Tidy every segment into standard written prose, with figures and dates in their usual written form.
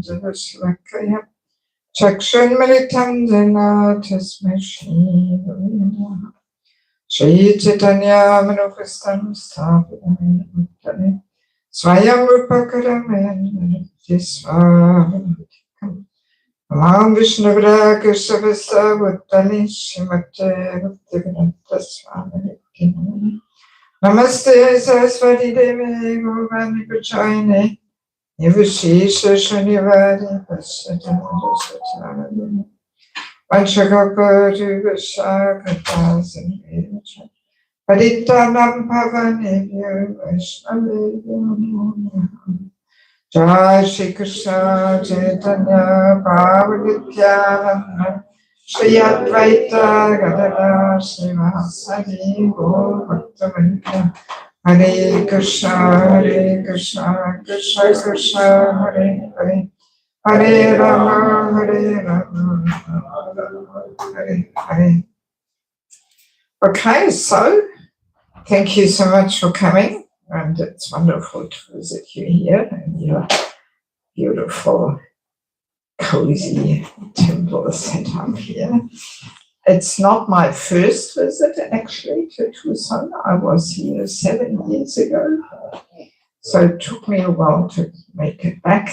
Janjavashlakaya Chakshunmilitam Jana Tasmai Shri Gurave Shri Chaitanya Manupustam Sthapanam Bhutale Swayam Rupakaram Tisvaram Mam Vishnuvara Keshavasa Bhutale Shrimate Bhaktivedanta Swami Namaste Saraswati Devi Gopani Pachayane Nivishesha Shanivari Pasyatanandasacharane Vanchakapa Jivashakatasan Paditanam Pavanebhyo Vaishnavebhyo Jai Shri Krishna Chaitanya Prabhu Shri Advaita Gadadhar Srivasadi Gaur Bhaktavinda Hare Krishna Krishna Krishna Hare Hare Hare Rama Hare Hare. Okay, so thank you so much for coming, and it's wonderful to visit you here in your beautiful, cozy temple set up here. It's not my first visit actually to Tucson. I was here 7 years ago, so it took me a while to make it back.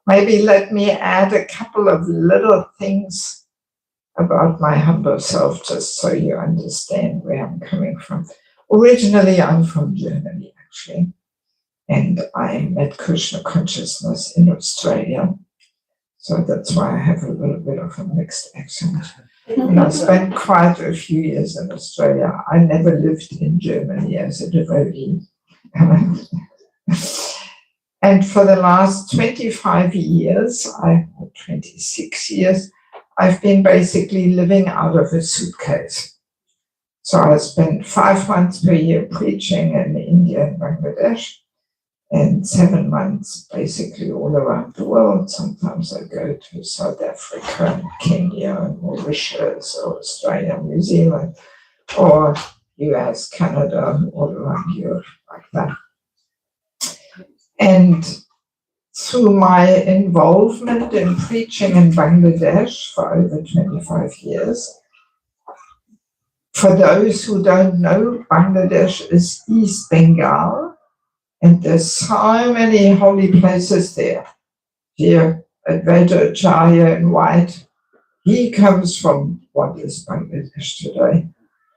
Maybe let me add a couple of little things about my humble self, just so you understand where I'm coming from. Originally, I'm from Germany, actually, and I met Krishna consciousness in Australia. So that's why I have a little bit of a mixed accent. And I spent quite a few years in Australia. I never lived in Germany as a devotee. And for the last 25 years, 26 years, I've been basically living out of a suitcase. So I spent 5 months per year preaching in India and Bangladesh, and 7 months basically all around the world. Sometimes I go to South Africa and Kenya and Mauritius or Australia, New Zealand, or US, Canada, all around Europe, like that. And through my involvement in preaching in Bangladesh for over 25 years, for those who don't know, Bangladesh is East Bengal, and there's so many holy places there. Here, Advaita Acharya in white, he comes from what is Bangladesh today.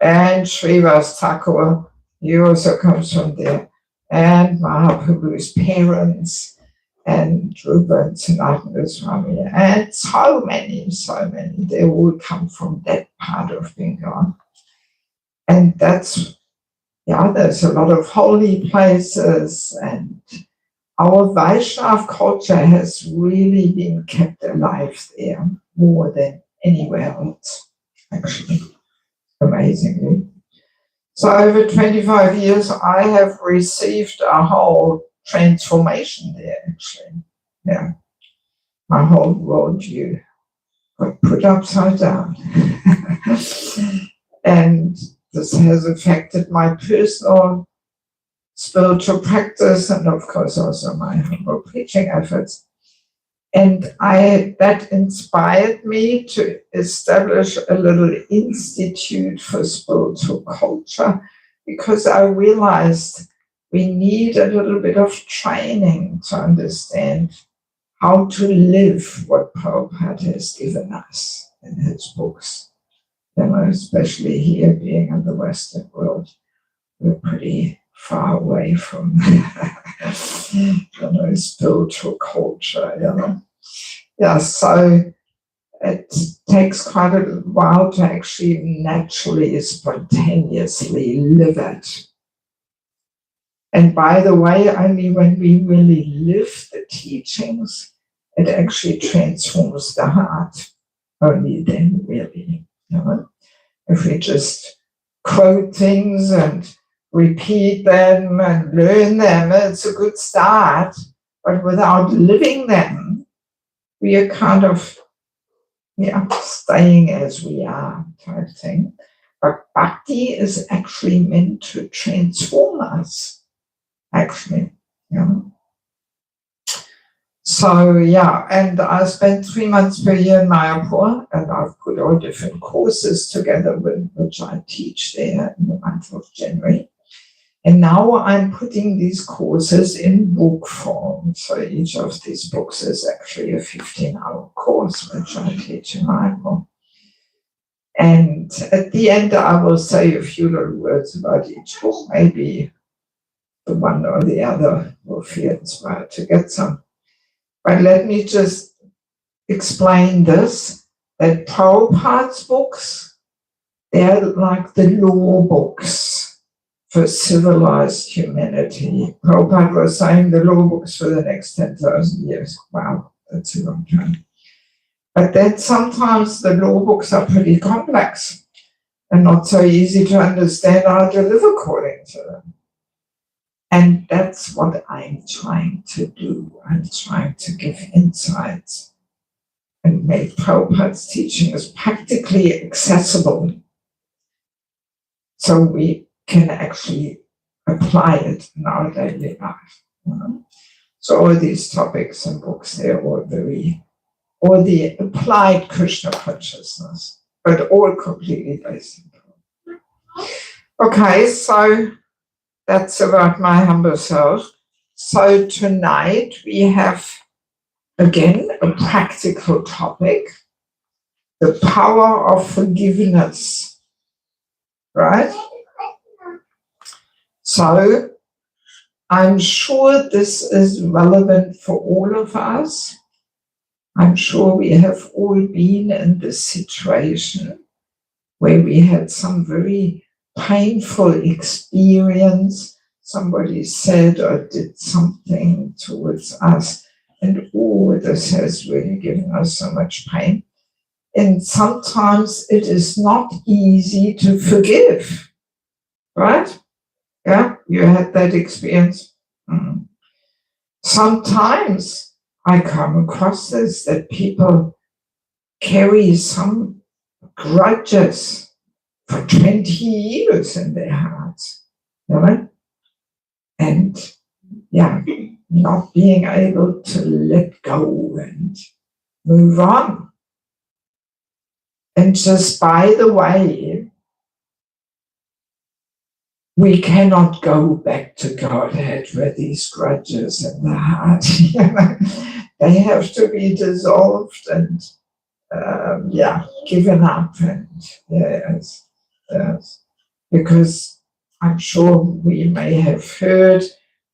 And Srivas Thakur, he also comes from there. And Mahaprabhu's parents, and Rupa and Sanatana Swami, and so many, they all come from that part of Bengal. And that's, there's a lot of holy places, and our Vaishnav culture has really been kept alive there more than anywhere else, actually, amazingly. So over 25 years, I have received a whole transformation there, actually. Yeah. My whole worldview got put upside down. And this has affected my personal spiritual practice and, of course, also my humble preaching efforts. And that inspired me to establish a little institute for spiritual culture, because I realized we need a little bit of training to understand how to live what Prabhupada has given us in his books. Especially here, being in the Western world, we're pretty far away from spiritual culture. So it takes quite a while to actually naturally, spontaneously live it. And by the way, only when we really live the teachings, it actually transforms the heart. Only then, really. If we just quote things and repeat them and learn them, it's a good start. But without living them, we are kind of staying as we are, type thing. But bhakti is actually meant to transform us, actually. So yeah, and I spent 3 months per year in Mayapur, and I've put all different courses together, which I teach there in the month of January. And now I'm putting these courses in book form. So each of these books is actually a 15-hour course, which I teach in Mayapur. And at the end, I will say a few little words about each book. Maybe the one or the other will feel inspired to get some. But let me just explain this, that Prabhupada's books, they're like the law books for civilized humanity. Prabhupada was saying the law books for the next 10,000 years. Wow, that's a long time. But then sometimes the law books are pretty complex and not so easy to understand how to live according to them. And that's what I'm trying to do. I'm trying to give insights and make Prabhupada's teaching as practically accessible so we can actually apply it in our daily life. You know? So all these topics and books, they're all or the applied Krishna consciousness, but all completely based in Prabhupada. Okay, so that's about my humble self. So tonight we have, again, a practical topic, the power of forgiveness, right? So I'm sure this is relevant for all of us. I'm sure we have all been in this situation where we had some very painful experience. Somebody said or did something towards us, and this has really given us so much pain. And sometimes it is not easy to forgive, right? Yeah, you had that experience. Sometimes I come across this, that people carry some grudges for 20 years in their hearts, you know? And yeah, not being able to let go and move on. And just by the way, we cannot go back to Godhead with these grudges in the heart. You know? They have to be dissolved and given up. And yes, because I'm sure we may have heard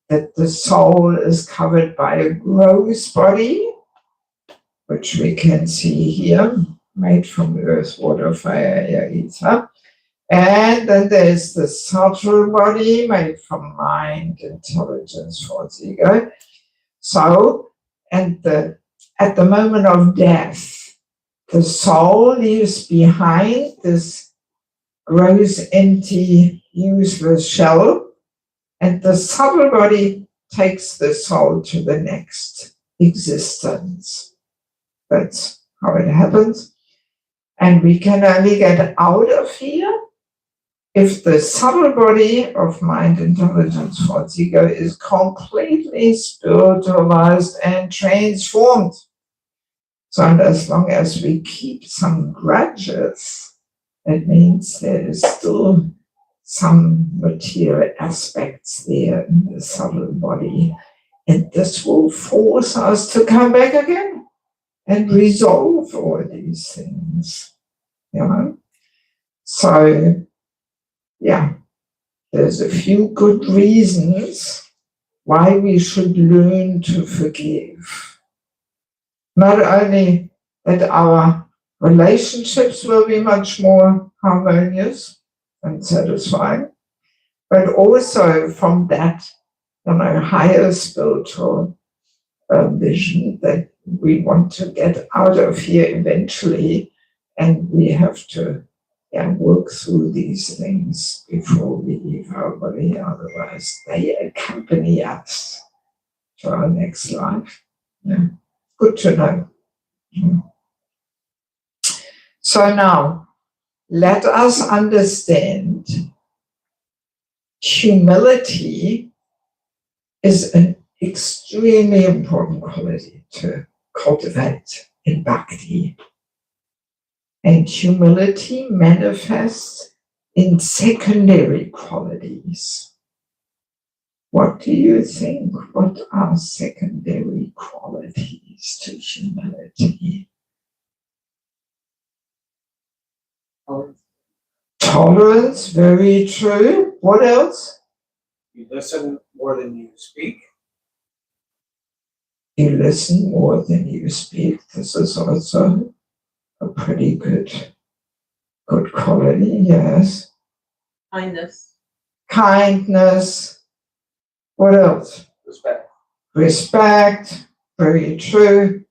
that the soul is covered by a gross body, which we can see here, made from earth, water, fire, air, ether. And then there's the subtle body made from mind, intelligence, thoughts, ego. So, at the moment of death, the soul leaves behind this gross, empty, useless shell, and the subtle body takes the soul to the next existence. That's how it happens. And we can only get out of here if the subtle body of mind, intelligence, thoughts, ego is completely spiritualized and transformed. So as long as we keep some grudges, it means there is still some material aspects there in the subtle body. And this will force us to come back again and resolve all these things. You know? So, yeah, there's a few good reasons why we should learn to forgive. Not only that our relationships will be much more harmonious and satisfying, but also from that, higher spiritual vision that we want to get out of here eventually, and we have to work through these things before we leave our body, otherwise they accompany us to our next life. Yeah. Good to know. So now, let us understand humility is an extremely important quality to cultivate in bhakti. And humility manifests in secondary qualities. What do you think? What are secondary qualities to humility? Tolerance, very true. What else? You listen more than you speak. You listen more than you speak. This is also a pretty good quality, yes. Kindness. What else? Respect, very true.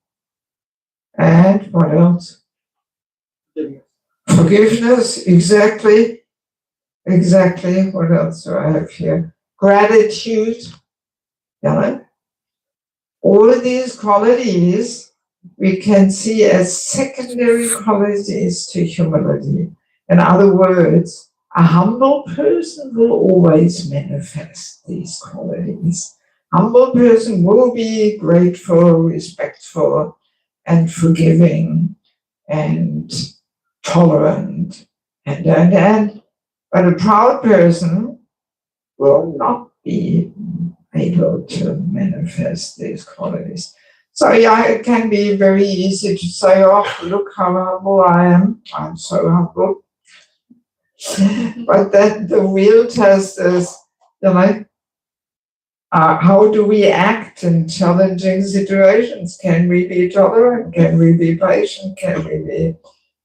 And what else? Forgiveness, exactly. Exactly. What else do I have here? Gratitude. Yeah. All of these qualities we can see as secondary qualities to humility. In other words, a humble person will always manifest these qualities. Humble person will be grateful, respectful, and forgiving, and tolerant, and. But a proud person will not be able to manifest these qualities. So yeah, it can be very easy to say, oh, look how humble I am. I'm so humble. But then the real test is, how do we act in challenging situations? Can we be tolerant? Can we be patient? Can we be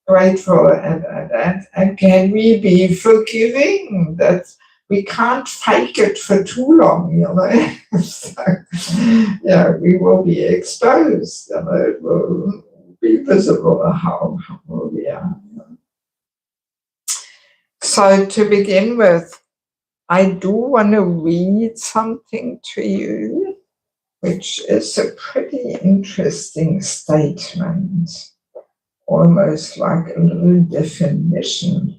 grateful? And can we be forgiving? That we can't fake it for too long, So, yeah, we will be exposed, it will be visible how humble we are. So to begin with, I do want to read something to you, which is a pretty interesting statement, almost like a little definition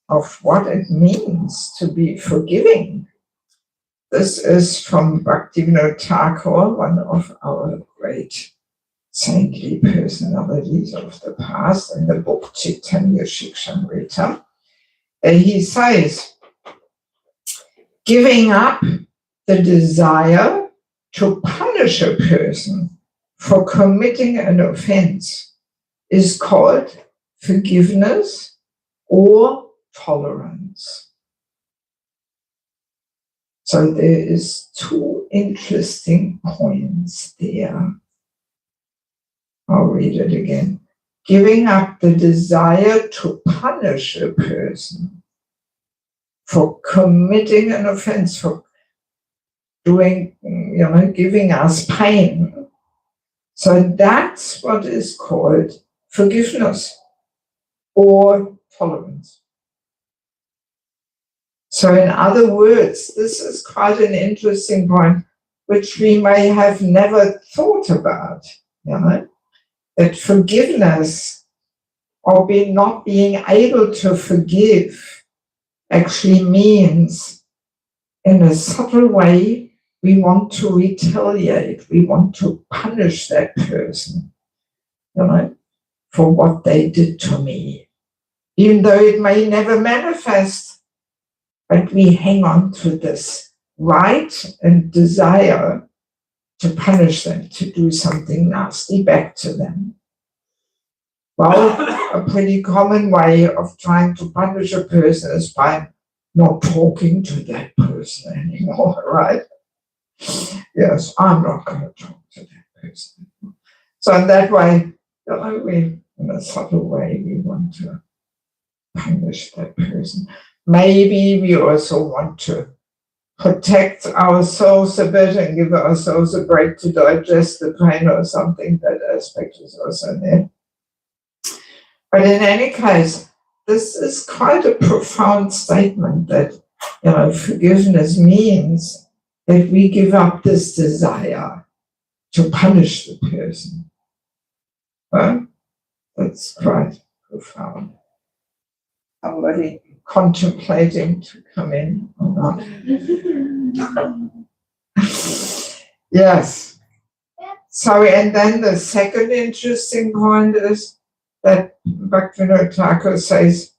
of what it means to be forgiving. This is from Bhaktivinoda Thakur, one of our great saintly personalities of the past, in the book Chaitanya Shikshamrita. He says, giving up the desire to punish a person for committing an offense is called forgiveness or tolerance. So there is two interesting points there. I'll read it again. Giving up the desire to punish a person for committing an offense, for doing, giving us pain. So that's what is called forgiveness or tolerance. So in other words, this is quite an interesting point, which we may have never thought about, that forgiveness or not being able to forgive actually means, in a subtle way, we want to retaliate, we want to punish that person, for what they did to me. Even though it may never manifest, but we hang on to this right and desire to punish them, to do something nasty back to them. Well, a pretty common way of trying to punish a person is by not talking to that person anymore, right? Yes, I'm not going to talk to that person. So in that way, we, in a subtle way, we want to punish that person. Maybe we also want to protect ourselves a bit and give ourselves a break to digest the pain or something. That aspect is also there. But in any case, this is quite a profound statement that, forgiveness means that we give up this desire to punish the person. Well, that's quite profound. Somebody contemplating to come in or not. Yes. So, and then the second interesting point is that Bhaktivinoda Thakur says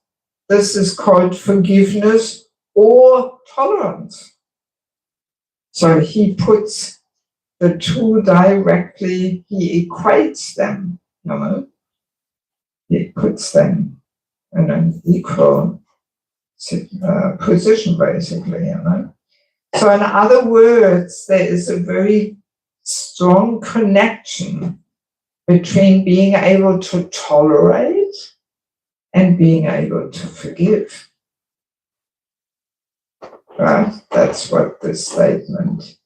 this is called forgiveness or tolerance. So he puts the two directly, he equates them, he puts them in an equal position, basically, So in other words, there is a very strong connection between being able to tolerate and being able to forgive. Right? That's what this statement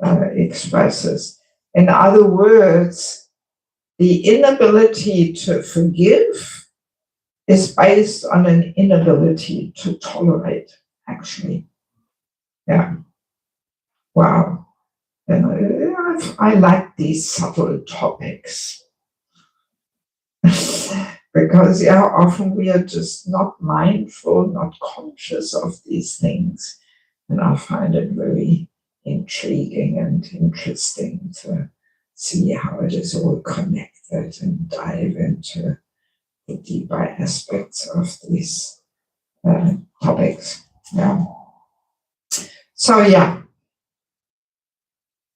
expresses. In other words, the inability to forgive is based on an inability to tolerate, actually. Yeah. Wow. And I like these subtle topics. Because often we are just not mindful, not conscious of these things. And I find it very intriguing and interesting to see how it is all connected and dive into the deeper aspects of these topics. Yeah. So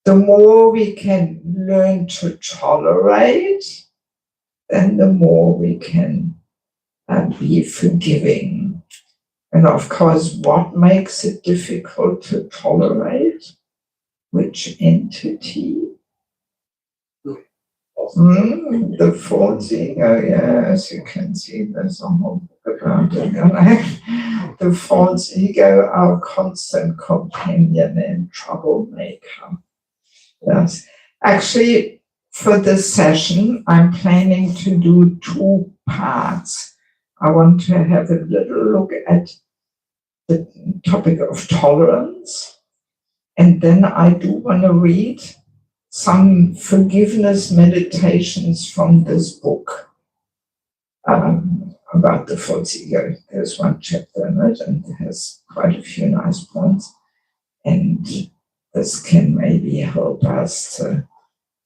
the more we can learn to tolerate, then the more we can be forgiving. And of course, what makes it difficult to tolerate? Which entity? The false ego, as you can see, there's a whole book about it. The false ego, our constant companion and troublemaker. Yes. Actually, for this session, I'm planning to do 2 parts. I want to have a little look at the topic of tolerance, and then I do want to read some forgiveness meditations from this book about the false ego. There's one chapter in it, and it has quite a few nice points, and this can maybe help us to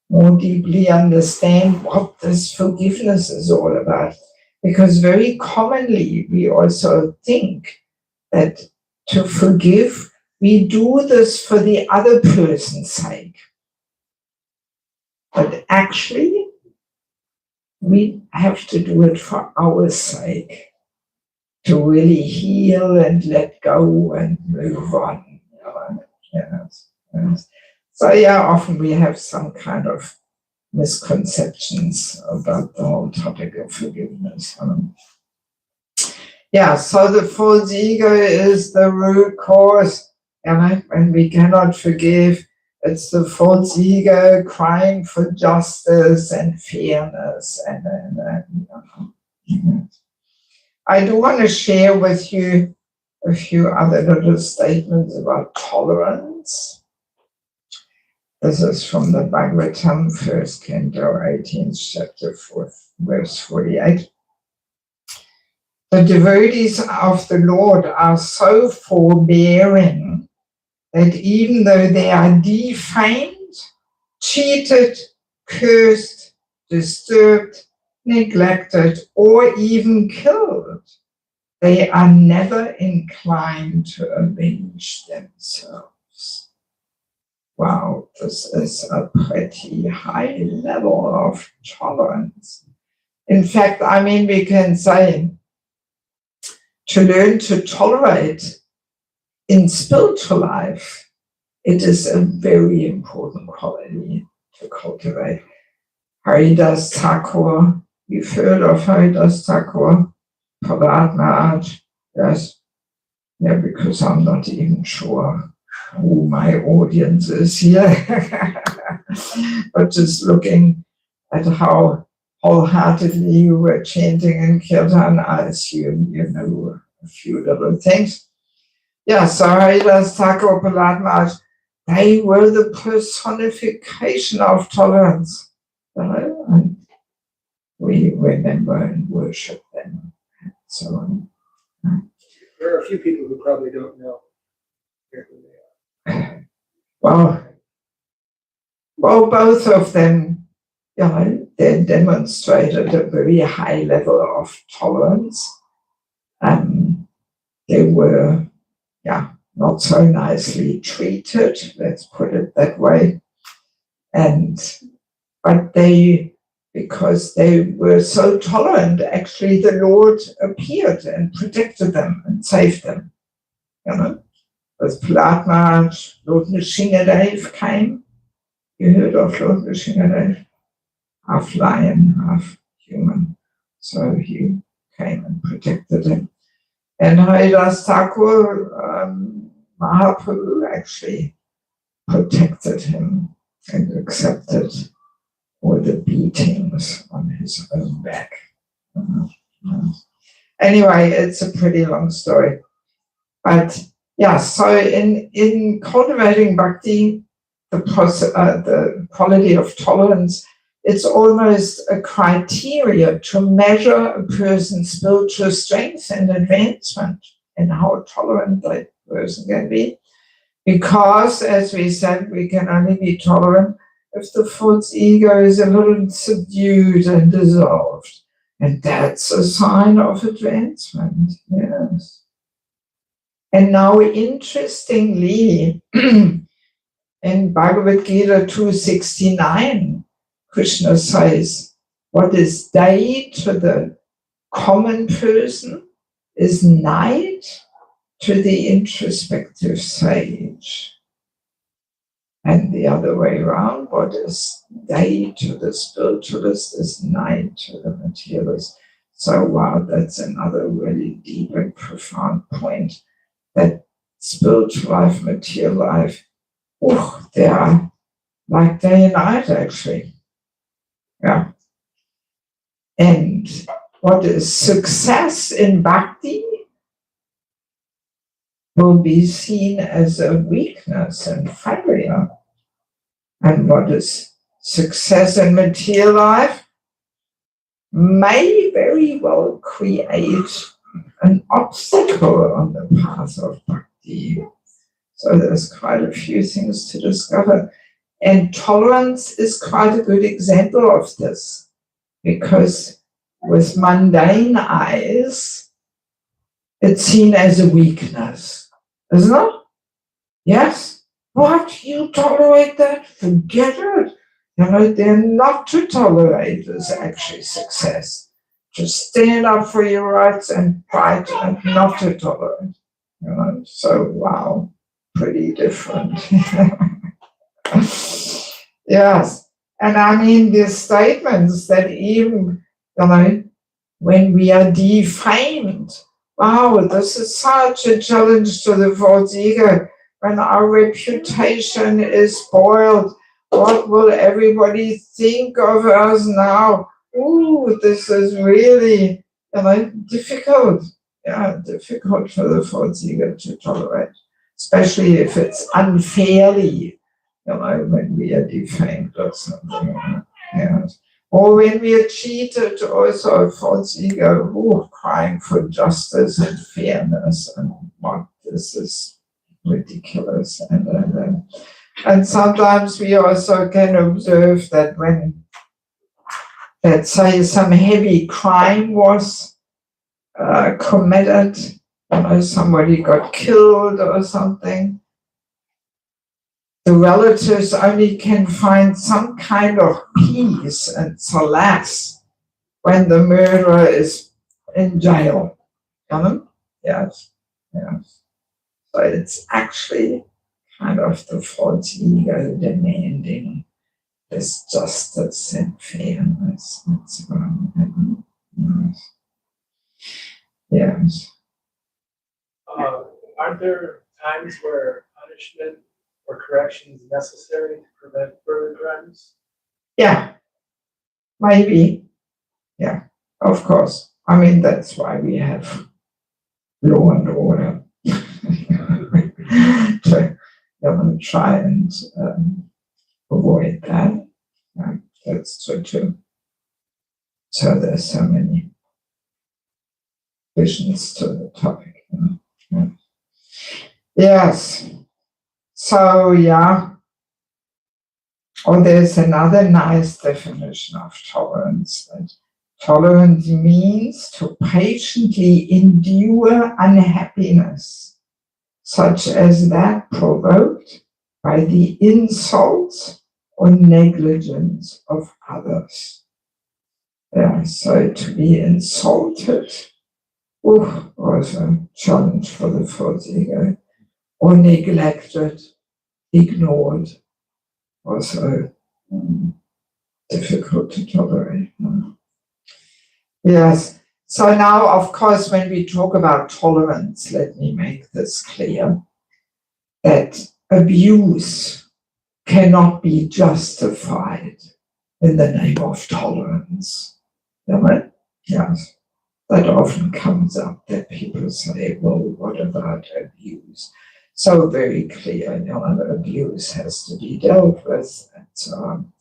more deeply understand what this forgiveness is all about. Because very commonly we also think that to forgive, we do this for the other person's sake. But actually, we have to do it for our sake, to really heal and let go and move on. Yes. So often we have some kind of misconceptions about the whole topic of forgiveness. So the false ego is the root cause, and we cannot forgive. It's the false ego crying for justice and fairness. I do want to share with you a few other little statements about tolerance. This is from the Bhagavatam, 1st Canto, 18th chapter, 4th, verse 48. The devotees of the Lord are so forbearing that even though they are defamed, cheated, cursed, disturbed, neglected, or even killed, they are never inclined to avenge themselves. Wow, this is a pretty high level of tolerance. In fact, we can say to learn to tolerate in spiritual life, it is a very important quality to cultivate. Haridas Thakur, you've heard of Haridas Thakur, Prahlad Maharaj, yes, because I'm not even sure who my audience is here, but just looking at how wholeheartedly you were chanting in Kirtan, I assume you know a few little things. So Haridas Thakur, Prahlad Maharaj, they were the personification of tolerance. And we remember and worship them. So there are a few people who probably don't know who they are. Well, Well, both of them, they demonstrated a very high level of tolerance. They were, not so nicely treated, let's put it that way. But because they were so tolerant, actually the Lord appeared and protected them and saved them. As Pilaatmaat, Lord Nishingadeve came. You heard of Lord Nishingadeve? Half lion, half human. So he came and protected him. And Haridas Thakur, Mahaprabhu, actually protected him and accepted all the beatings on his own back. Anyway, it's a pretty long story. But so in cultivating bhakti, the quality of tolerance, it's almost a criteria to measure a person's spiritual strength and advancement and how tolerant that person can be. Because, as we said, we can only be tolerant if the false ego is a little subdued and dissolved. And that's a sign of advancement, yes. And now, interestingly, in Bhagavad Gita 269, Krishna says, what is day to the common person is night to the introspective sage. And the other way around, what is day to the spiritualist is night to the materialist. So, wow, that's another really deep and profound point, that spiritual life, material life, they are like day and night, actually. Yeah. And what is success in bhakti will be seen as a weakness and failure. And what is success in material life may very well create an obstacle on the path of bhakti. So there's quite a few things to discover. And tolerance is quite a good example of this, because with mundane eyes, it's seen as a weakness, isn't it? Yes. What? You tolerate that? Forget it. They're not to tolerate is actually success. To stand up for your rights and fight and not to tolerate. So wow, pretty different. Yes. And I mean, these statements that even, when we are defamed, wow, this is such a challenge to the false ego. When our reputation is spoiled, what will everybody think of us now? Ooh, this is really, difficult. Yeah, difficult for the false ego to tolerate, especially if it's unfairly, when we are defamed or something. Yes. Or when we are cheated, also false ego, crying for justice and fairness, and what this is ridiculous. And sometimes we also can observe that when, let's say, some heavy crime was committed, somebody got killed or something, the relatives only can find some kind of peace and solace when the murderer is in jail. Yes. So it's actually kind of the false ego demanding this justice and fairness and so on. Yes. Aren't there times where punishment or correction is necessary to prevent further crimes? Yeah, maybe. Yeah, of course. I mean, that's why we have law and order. To try and avoid that. That's true too. So there's so many visions to the topic. Yes. So Or there's another nice definition of tolerance. That tolerance means to patiently endure unhappiness, such as that provoked by the insults or negligence of others. Yeah, so to be insulted was a challenge for the false ego, or neglected, ignored, also difficult to tolerate. Yes. So now, of course, when we talk about tolerance, let me make this clear, that abuse cannot be justified in the name of tolerance. Yes. That often comes up, that people say, well, what about abuse? So very clear, abuse has to be dealt with and so on.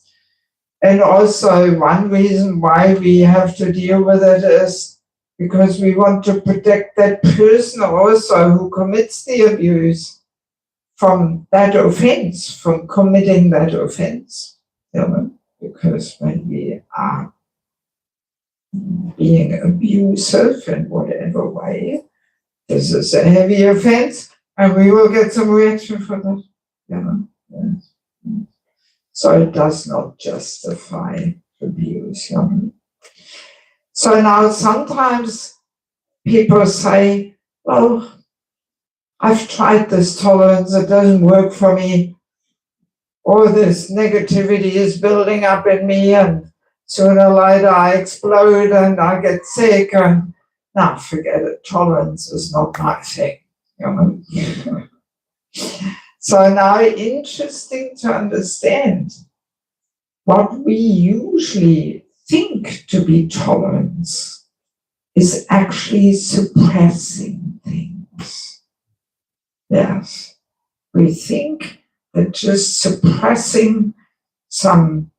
And also one reason why we have to deal with it is because we want to protect that person also who commits the abuse from that offense, from committing that offense. Because when we are being abusive in whatever way, this is a heavy offense, and we will get some reaction for that. Yes. So it does not justify abuse. So now sometimes people say, well, I've tried this tolerance, it doesn't work for me. All this negativity is building up in me, and sooner or later I explode and I get sick, and now forget it, tolerance is not my thing. So now interesting to understand what we usually think to be tolerance is actually suppressing things. Yes, we think that just suppressing some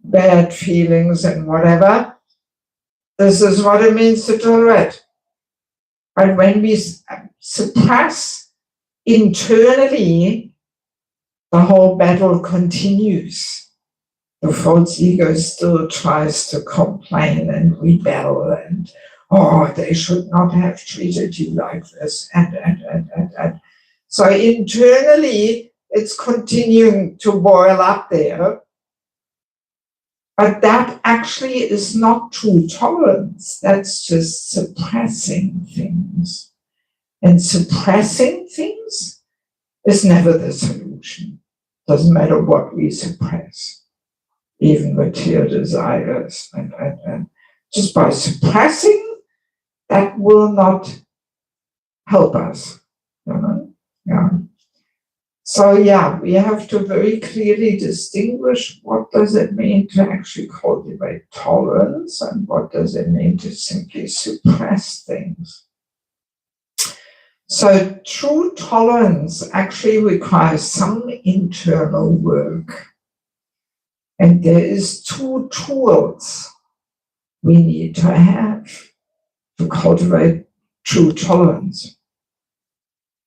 bad feelings and whatever, this is what it means to tolerate. But when we suppress internally, the whole battle continues. The false ego still tries to complain and rebel and, they should not have treated you like this, and. So internally, it's continuing to boil up there. But that actually is not true tolerance. That's just suppressing things. And suppressing things is never the solution. Doesn't matter what we suppress. Even material desires, and just by suppressing, that will not help us. Yeah. So we have to very clearly distinguish what does it mean to actually cultivate tolerance and what does it mean to simply suppress things. So true tolerance actually requires some internal work. And there is two tools we need to have to cultivate true tolerance.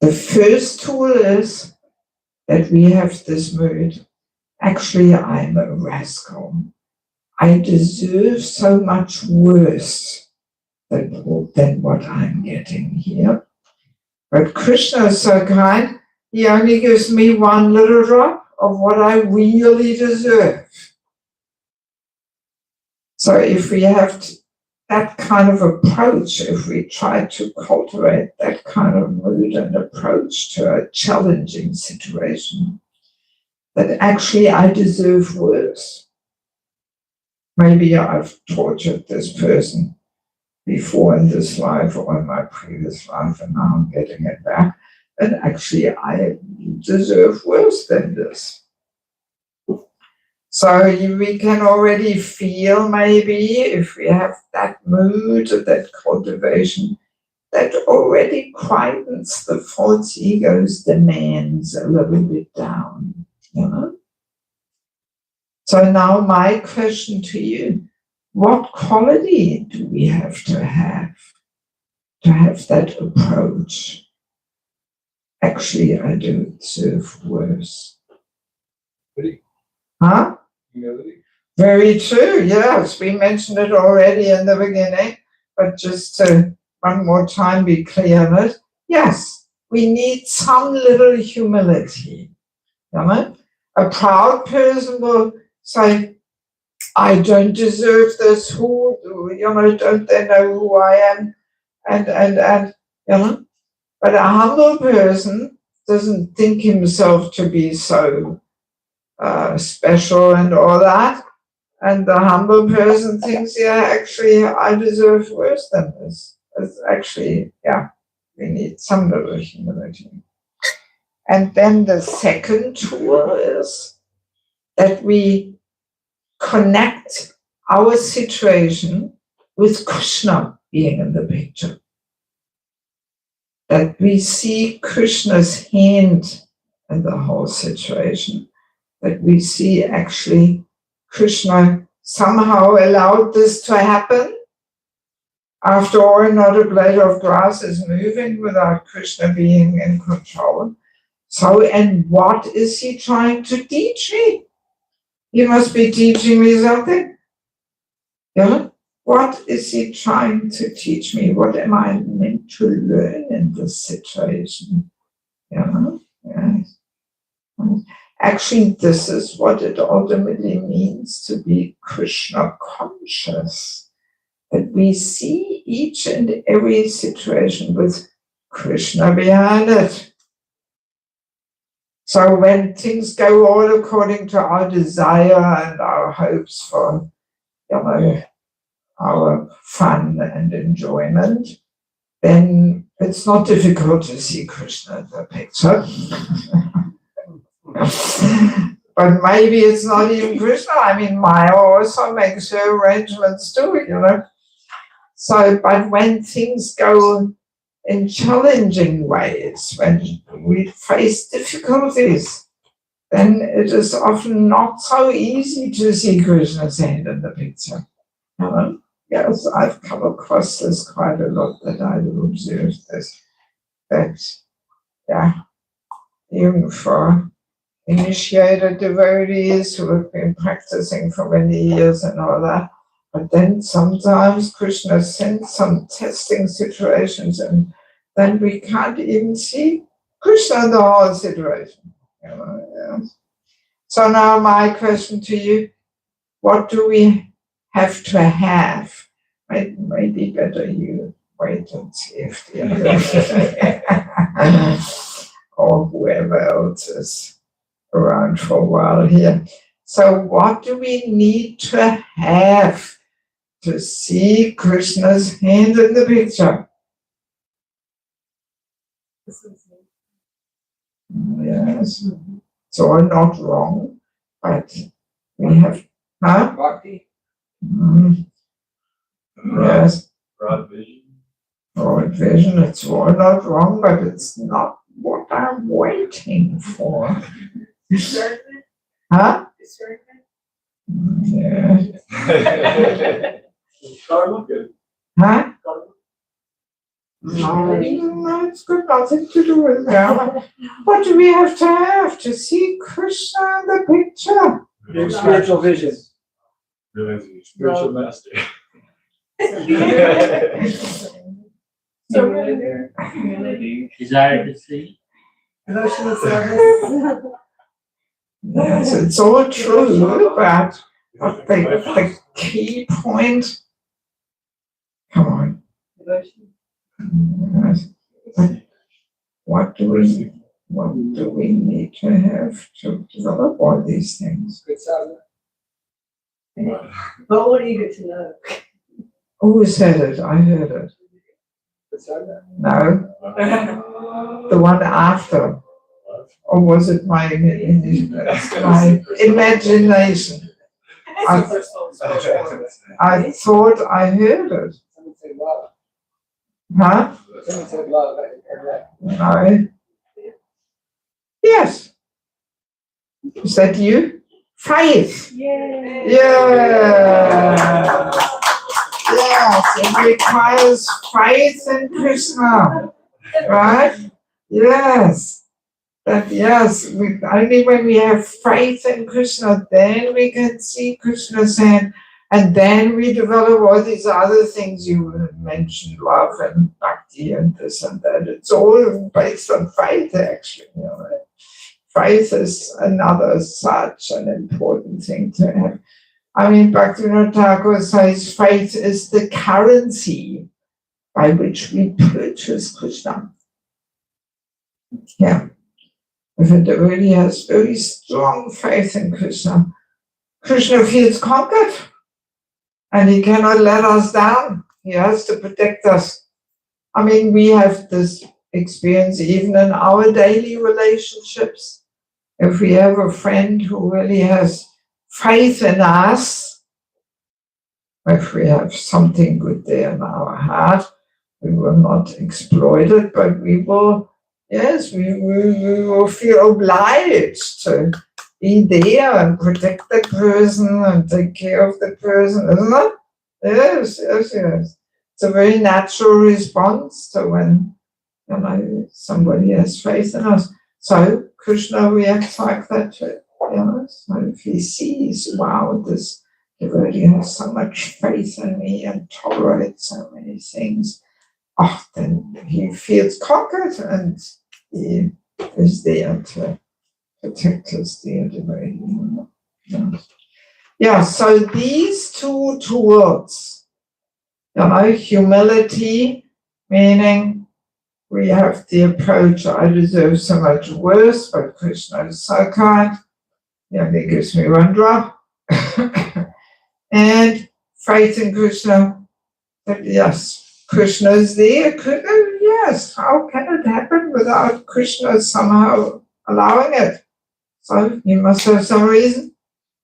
The first tool is that we have this mood. Actually, I'm a rascal. I deserve so much worse than what I'm getting here. But Krishna is so kind, he only gives me one little drop of what I really deserve. So if we have that kind of approach, if we try to cultivate that kind of mood and approach to a challenging situation, that actually I deserve worse. Maybe I've tortured this person before in this life or in my previous life, and now I'm getting it back. And actually I deserve worse than this. So we can already feel, maybe, if we have that mood, that cultivation, that already quietens the false ego's demands a little bit down. So now my question to you, what quality do we have to have that approach? Actually, I do deserve worse. Huh? Humility. Very true, yes. We mentioned it already in the beginning, but just to one more time be clear on it. Yes, we need some little humility. You know? A proud person will say, I don't deserve this. Who, don't they know who I am? And but a humble person doesn't think himself to be so special and all that. And the humble person thinks, yeah, actually, I deserve worse than this. It's actually, yeah, we need some little humility. And then the second tool is that we connect our situation with Krishna being in the picture. That we see Krishna's hand in the whole situation. That we see actually Krishna somehow allowed this to happen. After all, not a blade of grass is moving without Krishna being in control. So, and what is he trying to teach me? He must be teaching me something. Yeah? What is he trying to teach me? What am I meant to learn in this situation? Yeah? Yes. Actually, this is what it ultimately means to be Krishna conscious. That we see each and every situation with Krishna behind it. So when things go all according to our desire and our hopes for, our fun and enjoyment, then it's not difficult to see Krishna in the picture. But maybe it's not even Krishna. I mean, Maya also makes her arrangements too, So, but when things go in challenging ways, when we face difficulties, then it is often not so easy to see Krishna's hand in the picture. Yes, I've come across this quite a lot, that I've observed this. That, even for initiated devotees who have been practicing for many years and all that, but then sometimes Krishna sends some testing situations, and then we can't even see Krishna in the whole situation. So now my question to you, what do we have to have? Maybe better you wait and see if the other or whoever else is around for a while here. So what do we need to have to see Krishna's hand in the picture? Yes, it's all not wrong, but we have, Bhakti. Yes. Broad vision. Broad vision, it's all not wrong, but it's not what I'm waiting for. Discernment? Huh? Discernment? Yeah. Karma, good. Huh? Karma. No, it's got nothing to do with that. What do we have to see Krishna in the picture? Spiritual vision. Spiritual master. Humility. Desire to see. Devotional service. Yes, it's all true, but the key point, come on. Devotion. Yes. What do we need to have to develop all these things? Good sadhana. But what eager to know. Who said it? I heard it. Good sadhana. No, the one after. Or was it my imagination? I thought I heard it. Someone said love. Huh? Someone said love. I heard that. No. Yes. Is that you? Faith. Yay. Yeah. Yes, it requires faith in Krishna. Right? Yes. that yes, only when we have faith in Krishna, then we can see Krishna's hand, and then we develop all these other things you mentioned, love and bhakti and this and that. It's all based on faith, actually. Faith is another such an important thing to have. I mean, Bhaktivinoda Thakur says faith is the currency by which we purchase Krishna. Yeah. If a devotee has very strong faith in Krishna, Krishna feels conquered and he cannot let us down. He has to protect us. I mean, we have this experience even in our daily relationships. If we have a friend who really has faith in us, if we have something good there in our heart, we will not exploit it, but we will, yes, we will feel obliged to be there and protect the person and take care of the person, isn't it? Yes. It's a very natural response to when somebody has faith in us. So Krishna reacts like that too. So if he sees, wow, this devotee has so much faith in me and tolerates so many things, then he feels conquered and he is there to protect his dear devotee. Yeah, so these two tools, humility, meaning we have the approach, I deserve so much worse, but Krishna is so kind. He only gives me one drop. And faith in Krishna, that yes, Krishna is there. Yes, how can it happen without Krishna somehow allowing it? So he must have some reason.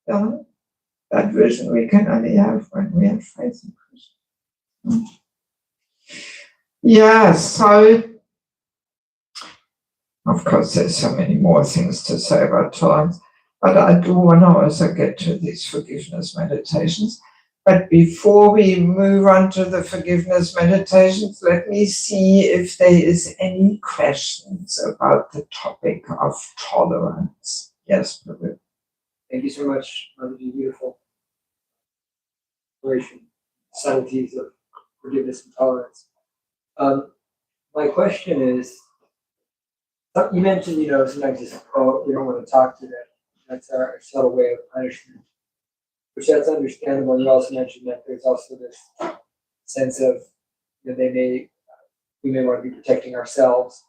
That vision we can only have when we have faith in Krishna. Yes, so of course, there's so many more things to say about tolerance, but I do want to also get to these forgiveness meditations. But before we move on to the forgiveness meditations, let me see if there is any questions about the topic of tolerance. Yes, Prabhu. Thank you so much, Motherji. Beautiful exploration, subtleties of forgiveness and tolerance. My question is, you mentioned, sometimes just, we don't want to talk to them. That's our subtle way of punishment, which that's understandable. You also mentioned that there's also this sense of, we may want to be protecting ourselves.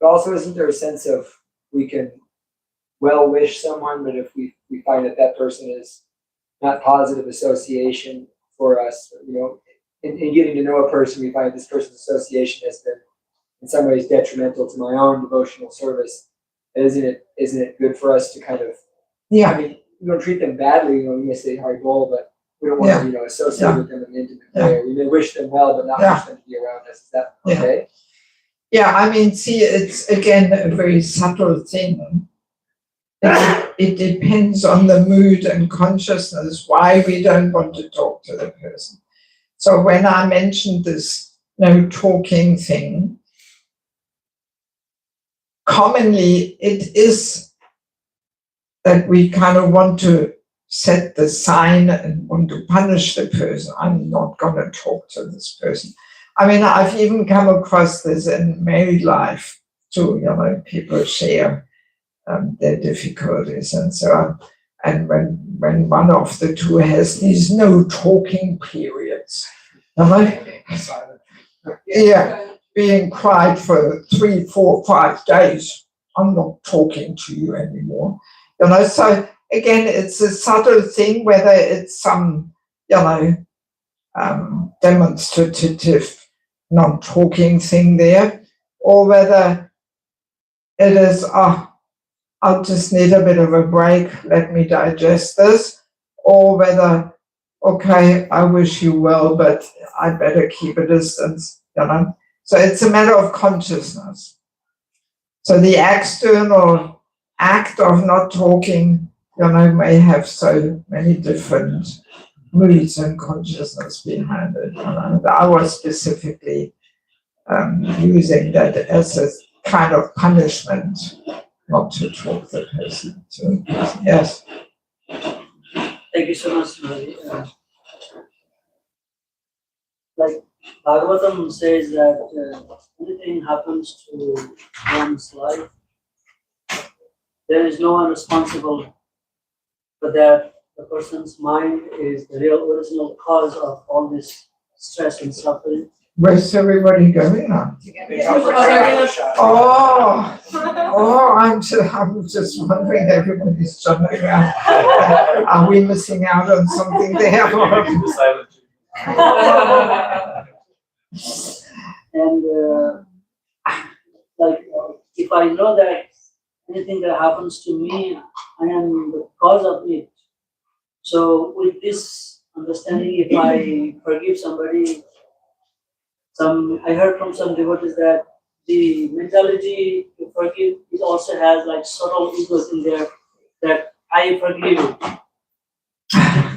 But also, isn't there a sense of we can well wish someone, but if we find that person is not positive association for us, in getting to know a person, we find this person's association has been in some ways detrimental to my own devotional service. Isn't it good for us to kind of, we don't treat them badly, we may say Haribol, but we don't want to, associate with them in an intimate way. We may wish them well, but not wish them to be around us. Is that okay? Yeah, I mean, see, it's again a very subtle thing. It depends on the mood and consciousness why we don't want to talk to the person. So when I mentioned this no talking thing, commonly it is that we kind of want to set the sign and want to punish the person. I'm not going to talk to this person. I mean, I've even come across this in married life too, people share their difficulties and so on. And when one of the two has these no talking periods, being quiet for 3, 4, 5 days, I'm not talking to you anymore. So again, it's a subtle thing, whether it's some, demonstrative non-talking thing there, or whether it is, I'll just need a bit of a break, let me digest this, or whether, okay, I wish you well, but I better keep a distance, So it's a matter of consciousness. So the external act of not talking, may have so many different moods and consciousness behind it. I was specifically using that as a kind of punishment not to talk the person to. Yes. Thank you so much, Mary. Like Bhagavatam says that anything happens to one's life, there is no one responsible for that. The person's mind is the real original cause of all this stress and suffering. Where's everybody going now? Oh, I'm just wondering, everybody's jumping around. Are we missing out on something there? And if I know that anything that happens to me, I am the cause of it. So with this understanding, if I forgive somebody, I heard from some devotees that the mentality to forgive, it also has like subtle egos in there that I forgive you.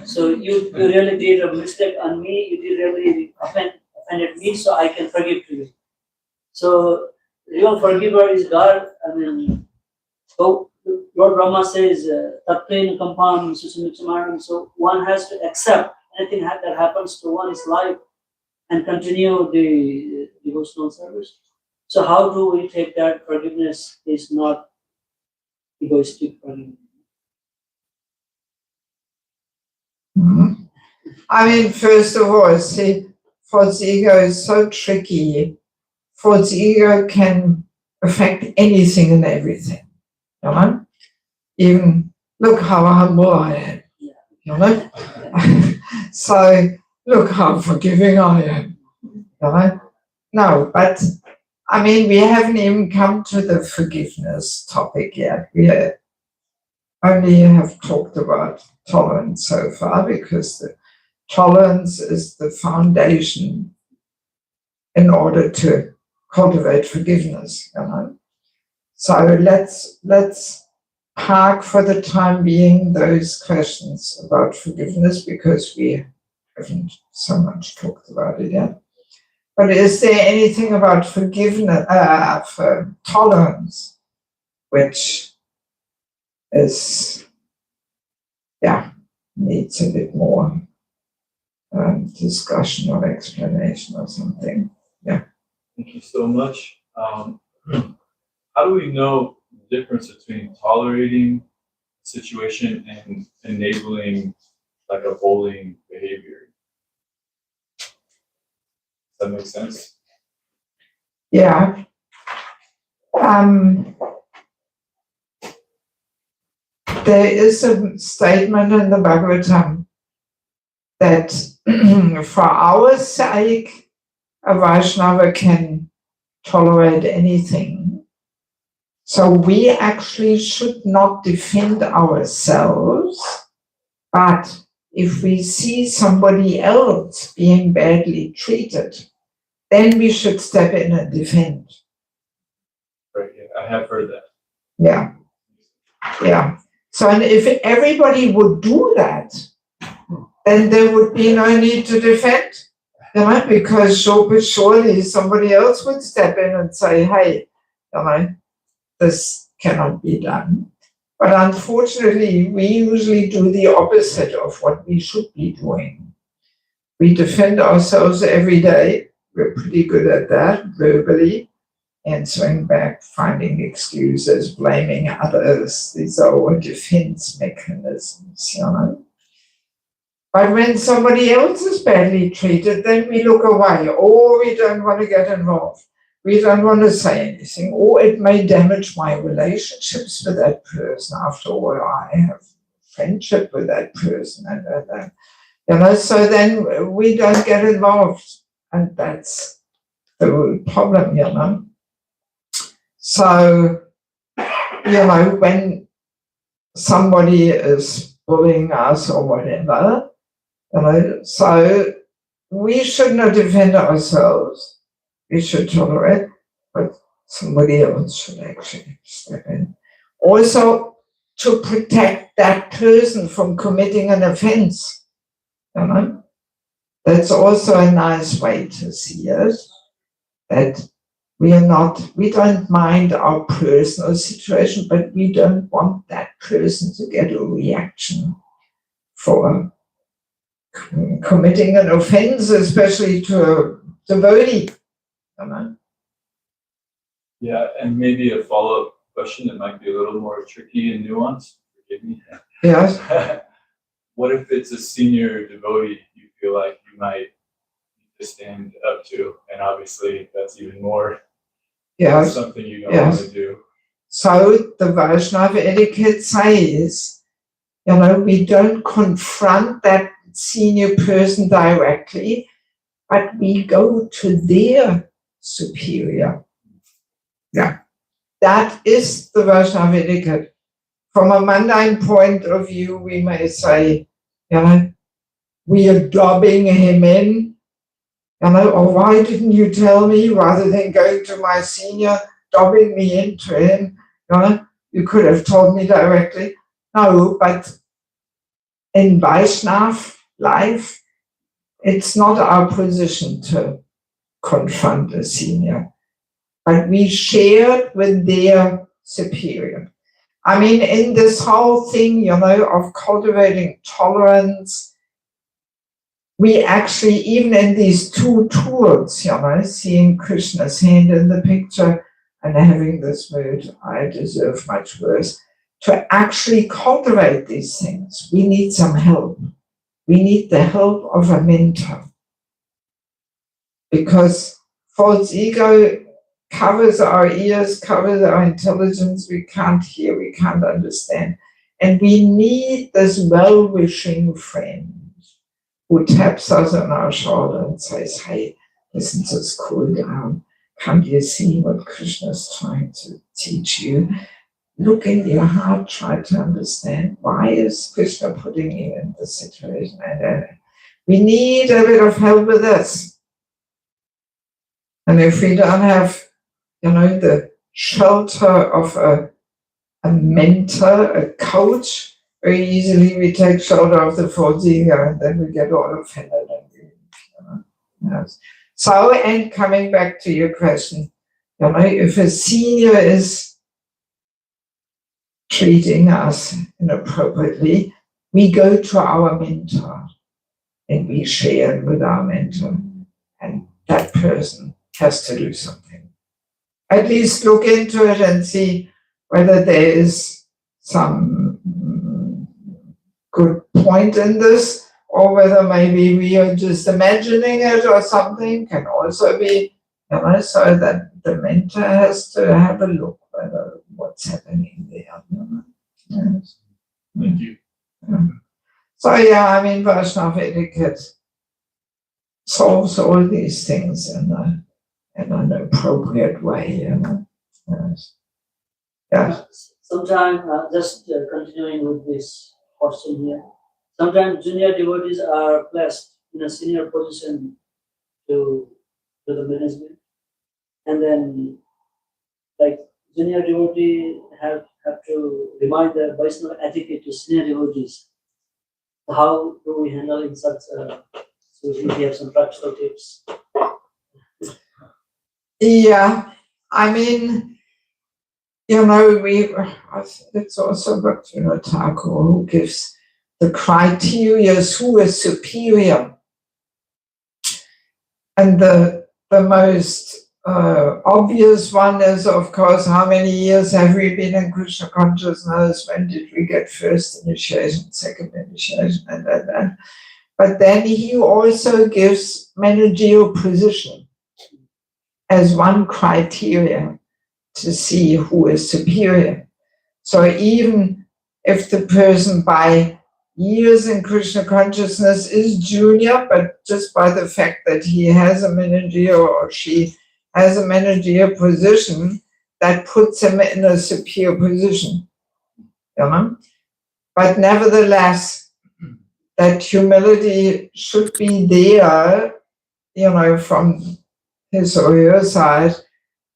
So you really did a mistake on me, you did really offended me, so I can forgive to you. So real forgiver is God. I mean, so Lord Brahma says, Tattvain Kampam Susumitsamaram. So one has to accept anything that happens to one's life and continue the devotional service. So how do we take that forgiveness is not egoistic forgiveness? Mhm. I mean, first of all, see, false ego is so tricky. False ego can affect anything and everything, you know? Even, look how humble I am, you know? So, look how forgiving I am, you know? No, but, I mean, we haven't even come to the forgiveness topic yet. We only have talked about tolerance so far, because the tolerance is the foundation in order to cultivate forgiveness, you know. So let's park for the time being those questions about forgiveness, because we haven't so much talked about it yet. But is there anything about forgiveness, for tolerance, which is, needs a bit more discussion or explanation or something? Thank you so much. How do we know the difference between tolerating a situation and enabling like a bullying behavior? Does that make sense? Yeah. There is a statement in the Bhagavatam that for our sake, a Vaishnava can tolerate anything. So we actually should not defend ourselves, but if we see somebody else being badly treated, then we should step in and defend. Right. Yeah, I have heard that. Yeah. So and if everybody would do that, then there would be no need to defend, you know, because surely somebody else would step in and say, hey, you know, this cannot be done. But unfortunately, we usually do the opposite of what we should be doing. We defend ourselves every day. We're pretty good at that verbally, answering back, finding excuses, blaming others. These are all defense mechanisms, you know. But when somebody else is badly treated, then we look away, or we don't want to get involved. We don't want to say anything, or it may damage my relationships with that person. After all, I have friendship with that person, and you know. So then we don't get involved, and that's the problem, you know. So, you know, when somebody is bullying us or whatever, you know, so we should not defend ourselves. We should tolerate, but somebody else should actually step in. Also, to protect that person from committing an offense, you know. That's also a nice way to see it, that we don't mind our personal situation, but we don't want that person to get a reaction for committing an offense, especially to a devotee. You know? Yeah, and maybe a follow-up question that might be a little more tricky and nuanced. Forgive me. Yes. What if it's a senior devotee you feel like you might need to stand up to, and obviously that's even more Yes. something you don't Yes. want to do. So the Vaishnava etiquette says, you know, we don't confront that senior person directly, but we go to their superior. Yeah, that is the Vaishnava etiquette. From a mundane point of view, we may say, you know, we are dobbing him in, you know, or why didn't you tell me, rather than going to my senior, dobbing me into him, you know, you could have told me directly. No, but in Vaishnav life, it's not our position to confront a senior, but we share with their superior. I mean, in this whole thing, you know, of cultivating tolerance, we actually, even in these two tools, you know, seeing Krishna's hand in the picture and having this mood, I deserve much worse, to actually cultivate these things, we need some help. We need the help of a mentor. Because false ego covers our ears, covers our intelligence, we can't hear, we can't understand. And we need this well-wishing friend who taps us on our shoulder and says, hey, listen, just cool down. Can't you see what Krishna is trying to teach you? Look in your heart, try to understand, why is Krishna putting you in this situation? And we need a bit of help with this. And if we don't have, you know, the shelter of a mentor, a coach, very easily we take shelter of the false ego and then we get all offended. And yes. So, and coming back to your question, you know, if a senior is treating us inappropriately, we go to our mentor and we share with our mentor, and that person has to do something. At least look into it and see whether there is some good point in this, or whether maybe we are just imagining it or something. Can also be, you know, so that the mentor has to have a look whether what's happening there. You know? Yes. Thank you. Yeah. So yeah, I mean, Vaishnava etiquette solves all these things in an appropriate way, you know. Yes. Yeah. Sometimes, just continuing with this question here, sometimes junior devotees are placed in a senior position to the management, and then like junior devotee have to remind the Vaishnava etiquette to senior devotees. How do we handle in such so if you have some practical tips? Yeah, I mean, you know, it's also Bhaktivinoda Thakur who gives the criteria who is superior. And the most obvious one is, of course, how many years have we been in Krishna consciousness? When did we get first initiation, second initiation, and. But then he also gives managerial position as one criteria to see who is superior. So even if the person by years in Krishna consciousness is junior, but just by the fact that he has a managerial or she has a managerial position, that puts him in a superior position. You know? But nevertheless, that humility should be there, you know, from his or her side,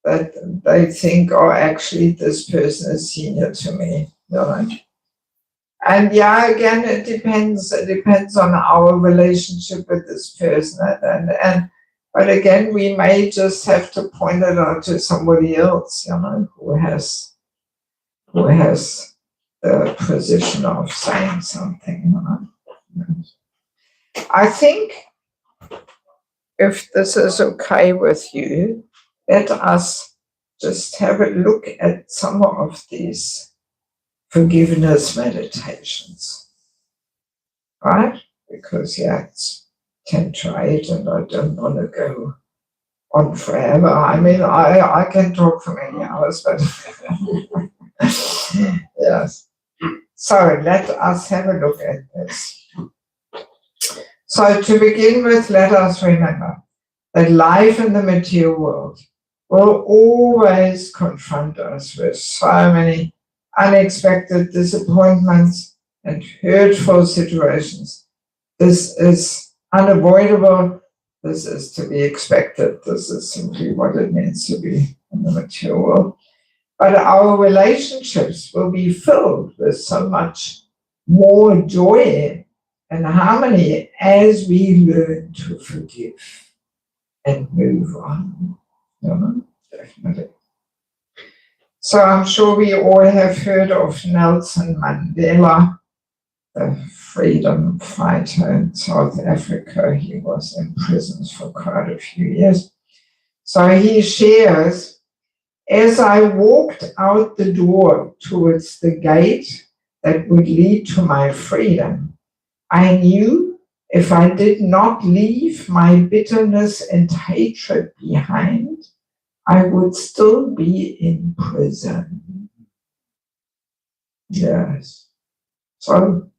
that they think, oh, actually, this person is senior to me, you know. And yeah, again, it depends on our relationship with this person. And But again, we may just have to point it out to somebody else, who has the position of saying something. I think, if this is okay with you, let us just have a look at some of these forgiveness meditations, right? Because it's 10 to 8 and I don't want to go on forever. I mean, I can talk for many hours, but yes. So let us have a look at this. So to begin with, let us remember that life in the material world will always confront us with so many unexpected disappointments and hurtful situations. This is unavoidable. This is to be expected. This is simply what it means to be in the material world. But our relationships will be filled with so much more joy and harmony as we learn to forgive and move on. Definitely. So I'm sure we all have heard of Nelson Mandela, the freedom fighter in South Africa. He was in prison for quite a few years. So he shares, as I walked out the door towards the gate that would lead to my freedom, I knew if I did not leave my bitterness and hatred behind, I would still be in prison. Yes. So,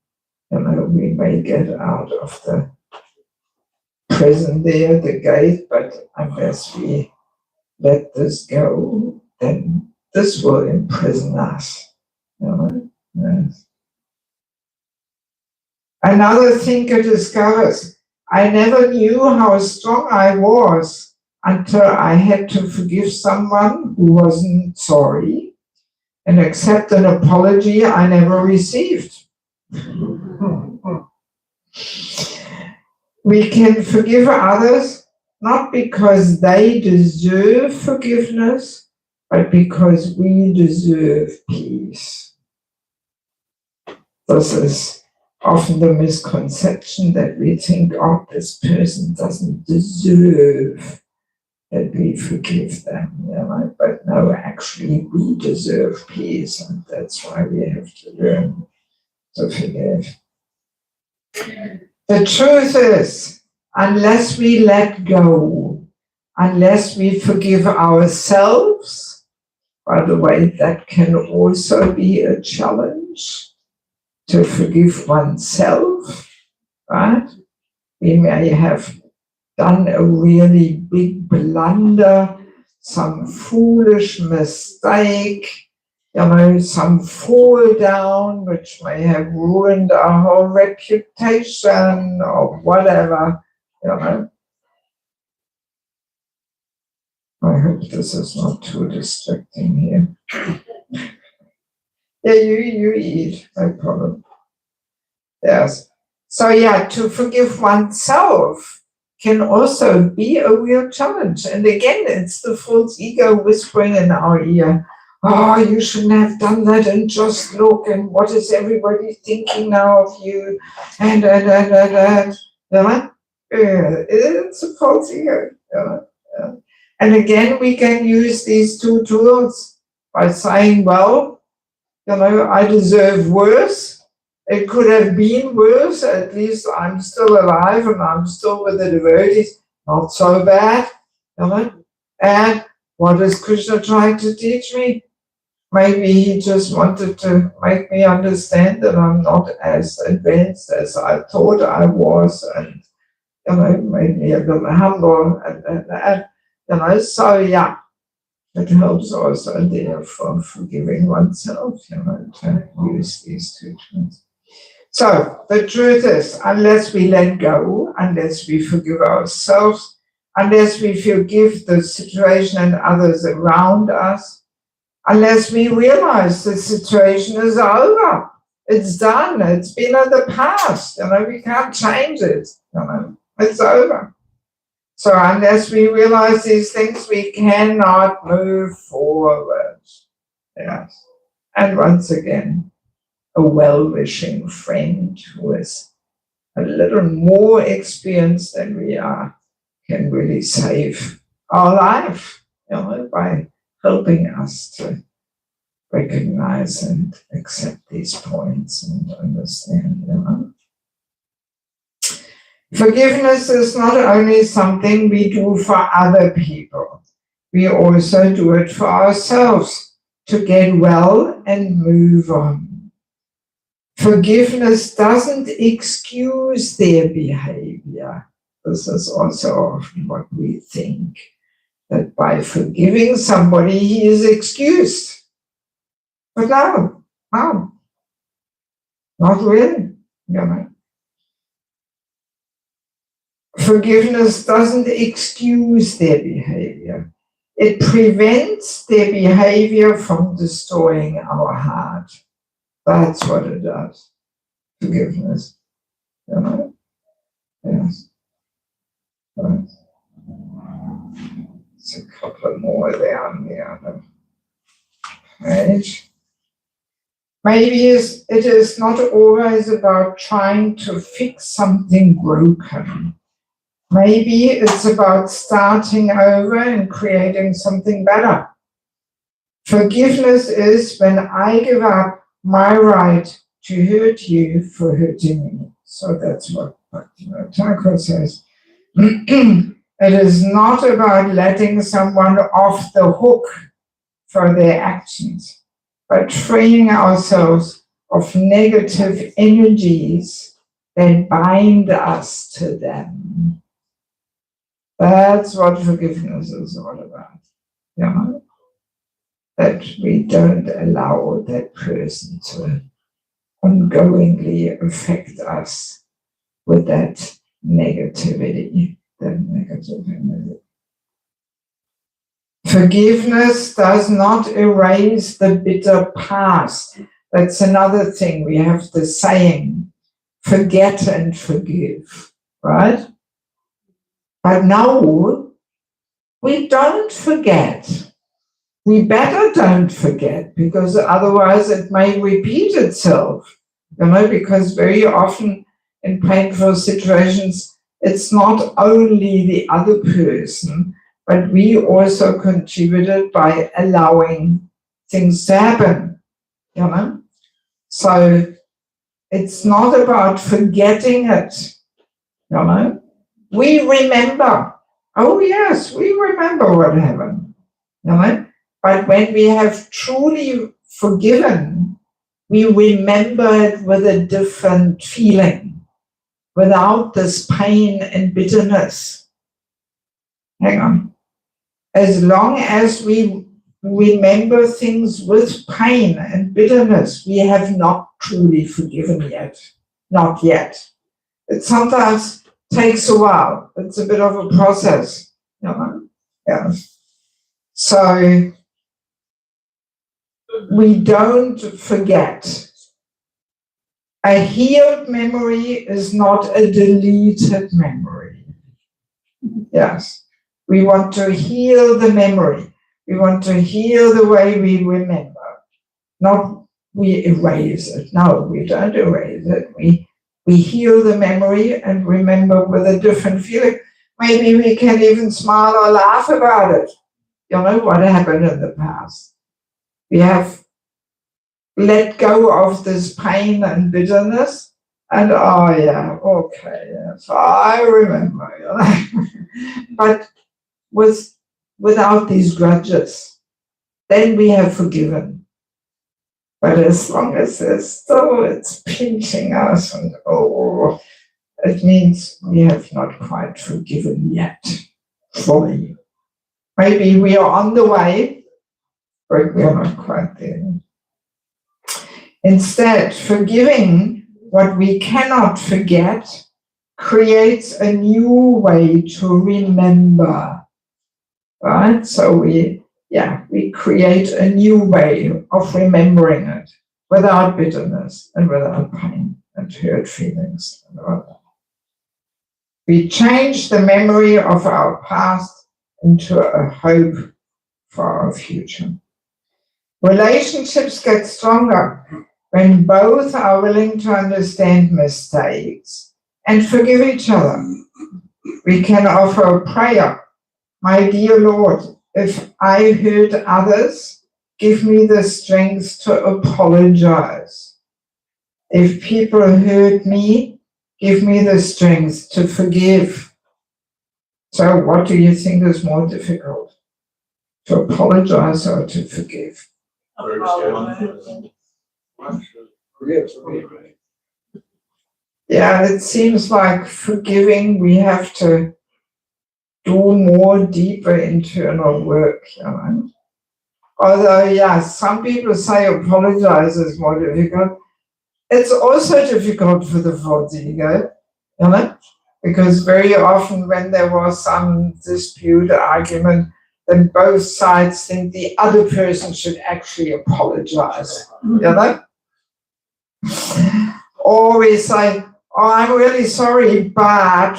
we may get out of the prison there, the gate, but unless we let this go, then this will imprison us. Yes. Another thinker discovers, I never knew how strong I was until I had to forgive someone who wasn't sorry and accept an apology I never received. We can forgive others not because they deserve forgiveness, but because we deserve peace. This is often the misconception that we think, oh, this person doesn't deserve that we forgive them. But no, actually, we deserve peace, and that's why we have to learn to forgive. The truth is, unless we let go, unless we forgive ourselves, by the way, that can also be a challenge, to forgive oneself, right? We may have done a really big blunder, some foolish mistake, some fall down, which may have ruined our whole reputation or whatever, I hope this is not too distracting here. Yeah, you eat, no problem. Yes. So to forgive oneself can also be a real challenge. And again, it's the false ego whispering in our ear, oh, you shouldn't have done that, and just look, and what is everybody thinking now of you, and it's a false ego. And again, we can use these two tools by saying, well, I deserve worse. It could have been worse. At least I'm still alive and I'm still with the devotees. Not so bad. And what is Krishna trying to teach me? Maybe he just wanted to make me understand that I'm not as advanced as I thought I was, and made me a little humble, and so it helps also there for forgiving oneself, to use these two tools. So the truth is, unless we let go, unless we forgive ourselves, unless we forgive the situation and others around us, unless we realize the situation is over, it's done, it's been in the past, we can't change it, it's over. So unless we realize these things, we cannot move forward. Yes. And once again, a well-wishing friend who is a little more experienced than we are can really save our life, by helping us to recognize and accept these points and understand. Forgiveness is not only something we do for other people, we also do it for ourselves to get well and move on. Forgiveness doesn't excuse their behavior. This is also often what we think, that by forgiving somebody, he is excused. But no, not really. Forgiveness doesn't excuse their behavior. It prevents their behavior from destroying our heart. That's what it does. Forgiveness. Yes. Right. There's a couple more there on the other page. Maybe it is not always about trying to fix something broken. Maybe it's about starting over and creating something better. Forgiveness is when I give up my right to hurt you for hurting me. So that's what Thakur says. It is not about letting someone off the hook for their actions, but freeing ourselves of negative energies that bind us to them. That's what forgiveness is all about. That we don't allow that person to ongoingly affect us with that negativity, that negative energy. Forgiveness does not erase the bitter past. That's another thing. We have the saying, forget and forgive, right? But no, we don't forget. We better don't forget, because otherwise it may repeat itself, because very often in painful situations, it's not only the other person, but we also contributed by allowing things to happen, So it's not about forgetting it, We remember. Oh yes, we remember what happened, But when we have truly forgiven, we remember it with a different feeling, without this pain and bitterness. Hang on. As long as we remember things with pain and bitterness, we have not truly forgiven yet. Not yet. It sometimes takes a while. It's a bit of a process. Yeah. So we don't forget. A healed memory is not a deleted memory. Yes. We want to heal the memory. We want to heal the way we remember. Not we erase it. No, we don't erase it. We heal the memory and remember with a different feeling. Maybe we can even smile or laugh about it. What happened in the past. We have let go of this pain and bitterness, and yes, I remember. But without these grudges, then we have forgiven. But as long as it's pinching us, and it means we have not quite forgiven yet, fully. Maybe we are on the way, but we are not quite there. Instead, forgiving what we cannot forget creates a new way to remember, right? So we create a new way of remembering it without bitterness and without pain and hurt feelings and all that. We change the memory of our past into a hope for our future. Relationships get stronger when both are willing to understand mistakes and forgive each other. We can offer a prayer. My dear Lord, if I hurt others, give me the strength to apologize. If people hurt me, give me the strength to forgive. So what do you think is more difficult? To apologize or to forgive? Yeah, it seems like forgiving, we have to do more deeper internal work, you know. Although, yeah, some people say apologize is more difficult. It's also difficult for the false ego, you know, because very often when there was some dispute, argument, then both sides think the other person should actually apologize, you know. Or we say, oh, I'm really sorry, but,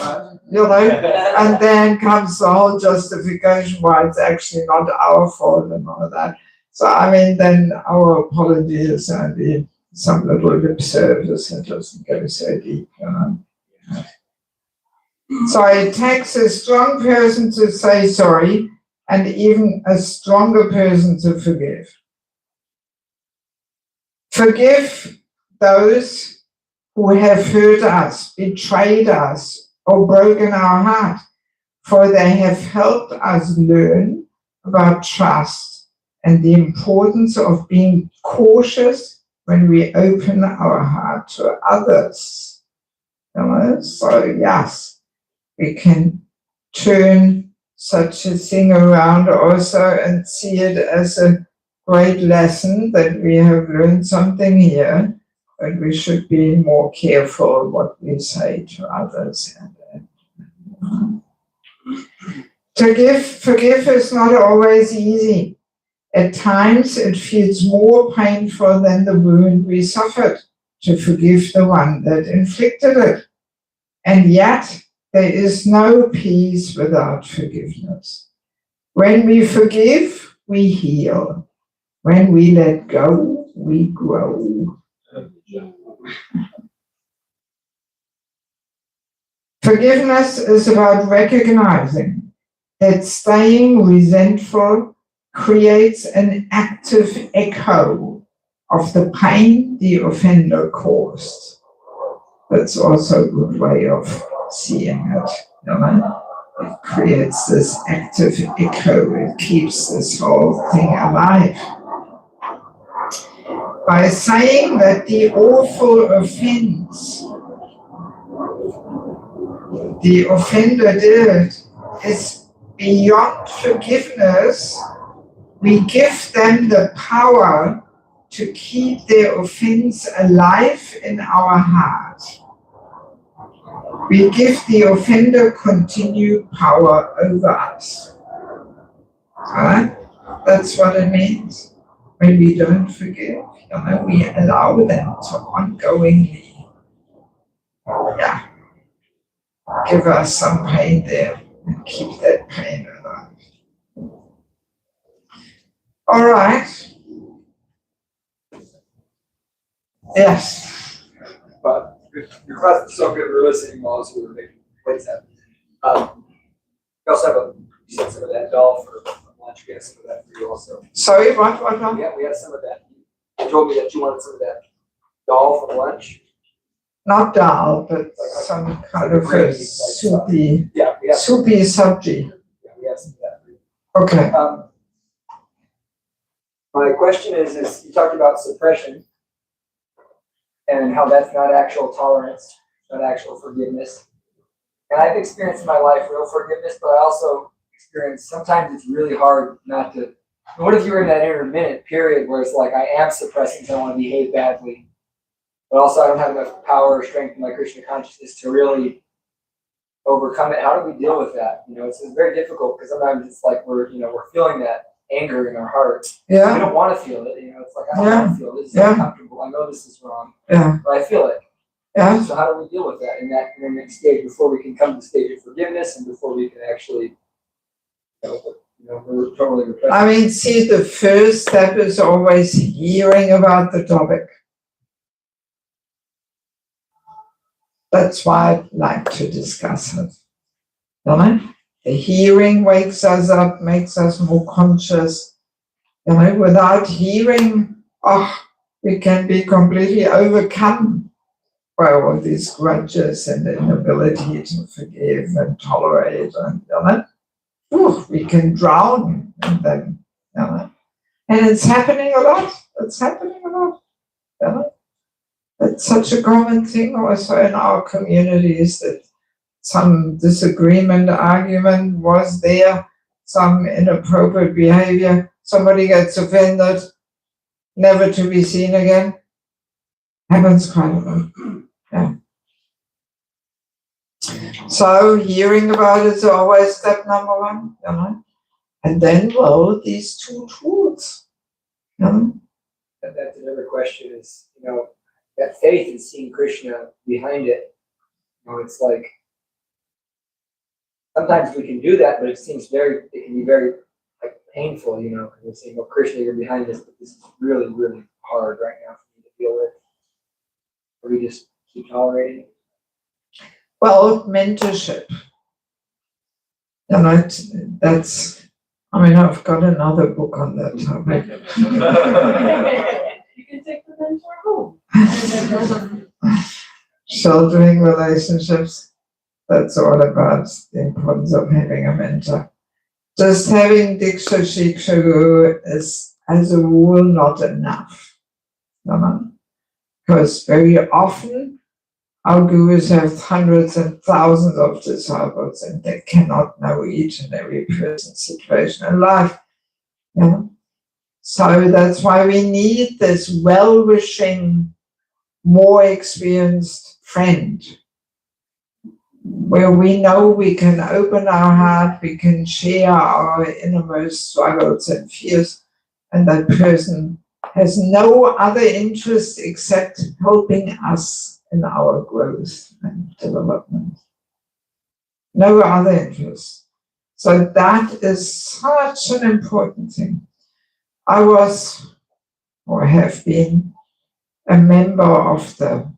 you know, and then comes the whole justification why it's actually not our fault and all that. So, I mean, then our apology is only some little lip service that doesn't go so deep, you know. So it takes a strong person to say sorry and even a stronger person to forgive. Forgive those who have hurt us, betrayed us, or broken our heart, for they have helped us learn about trust and the importance of being cautious when we open our heart to others. You know? So yes, we can turn such a thing around also and see it as a great lesson that we have learned something here, but we should be more careful what we say to others. Forgive is not always easy. At times it feels more painful than the wound we suffered to forgive the one that inflicted it. And yet there is no peace without forgiveness. When we forgive, we heal. When we let go, we grow. Forgiveness is about recognizing that staying resentful creates an active echo of the pain the offender caused. That's also a good way of seeing it, you know? It creates this active echo, it keeps this whole thing alive. By saying that the awful offense the offender did is beyond forgiveness, we give them the power to keep their offense alive in our heart. We give the offender continued power over us. Right? That's what it means. When we don't forgive, you know, we allow them to ongoingly, give us some pain there and keep that pain alive. All right. Yes. But your class was so good, we were listening while we were making plates out. We also have you said some of that doll for lunch. We have some of that for you also. Sorry, what? Yeah, we have some of that. You told me that you wanted some of that doll for lunch. Not dal, but some kind of a soupy, soupy sabji. Yeah, we have some of that for you. Okay. My question is you talked about suppression and how that's not actual tolerance, not actual forgiveness. And I've experienced in my life real forgiveness, but I also experience sometimes it's really hard not to. What if you're in that intermittent period where it's like I am suppressing because I want to behave badly, but also I don't have enough power or strength in my Krishna consciousness to really overcome it? How do we deal with that? You know, it's very difficult because sometimes it's like we're feeling that anger in our hearts. Yeah. We don't want to feel it. You know, it's like I don't want to feel it. This is uncomfortable. I know this is wrong. Yeah. But I feel it. Yeah. So how do we deal with that in the next stage before we can come to the stage of forgiveness and before we can actually, we're totally repressed? I mean, see, the first step is always hearing about the topic. That's why I like to discuss it. You know? The hearing wakes us up, makes us more conscious. You know, without hearing, we can be completely overcome by all these grudges and the inability to forgive and tolerate, and we can drown in them. And it's happening a lot. It's happening a lot. It's such a common thing also in our communities that some disagreement, argument was there, some inappropriate behavior, somebody gets offended, never to be seen again. Happens quite a lot. Yeah. So hearing about it is always step number one, And then, these two tools. And that's another question is, that faith and seeing Krishna behind it. It's like sometimes we can do that, but it can be very like painful, because we're saying, well, Krishna, you're behind this, but this is really, really hard right now for me to deal with. Or we just keep tolerating it. Well, mentorship. I've got another book on that topic. You can take the mentor home. Sheltering relationships. That's all about the importance of having a mentor. Just having Diksha Shiksha Guru is, as a rule, not enough. Because very often our gurus have hundreds and thousands of disciples and they cannot know each and every person's situation in life. So that's why we need this well-wishing, more experienced friend where we know we can open our heart, we can share our innermost struggles and fears, and that person has no other interest except helping us in our growth and development. No other interest. So that is such an important thing. I was, or have been, a member of the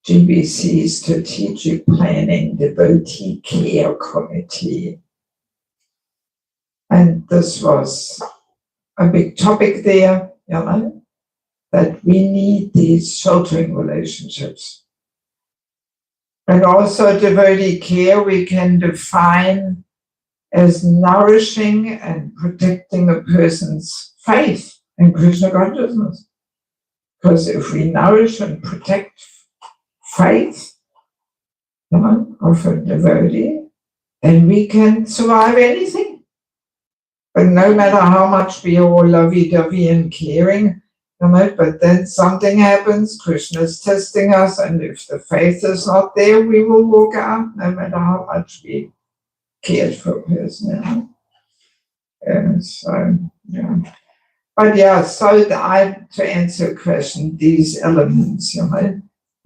GBC Strategic Planning Devotee Care Committee. And this was a big topic there, that we need these sheltering relationships. And also devotee care we can define as nourishing and protecting a person's faith in Krishna consciousness. Because if we nourish and protect faith of a devotee, then we can survive anything. But no matter how much we are all lovey-dovey and caring, but then something happens, Krishna is testing us, and if the faith is not there, we will walk out, no matter how much we cared for a person. And so, But to answer your question, these elements,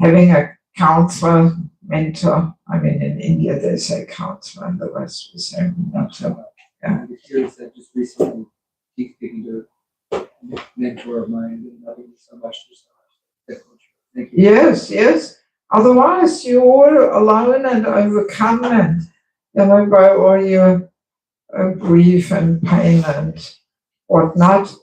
having a counselor, mentor, in India they say counselor, and the West we say mentor. I'm curious that just recently keep speaking to a mentor of mine and loving me so much. Thank you. Yes. Otherwise you're all alone and overcome and, by all your grief and pain and whatnot.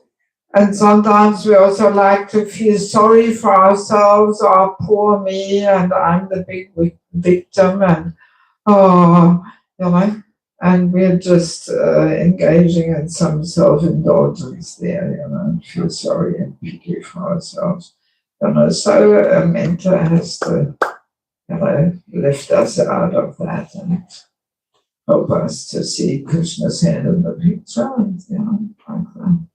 And sometimes we also like to feel sorry for ourselves, poor me, and I'm the big victim, and and we're just engaging in some self-indulgence there, and feel sorry and pity for ourselves. So a mentor has to, lift us out of that and help us to see Krishna's hand in the picture, and, like that.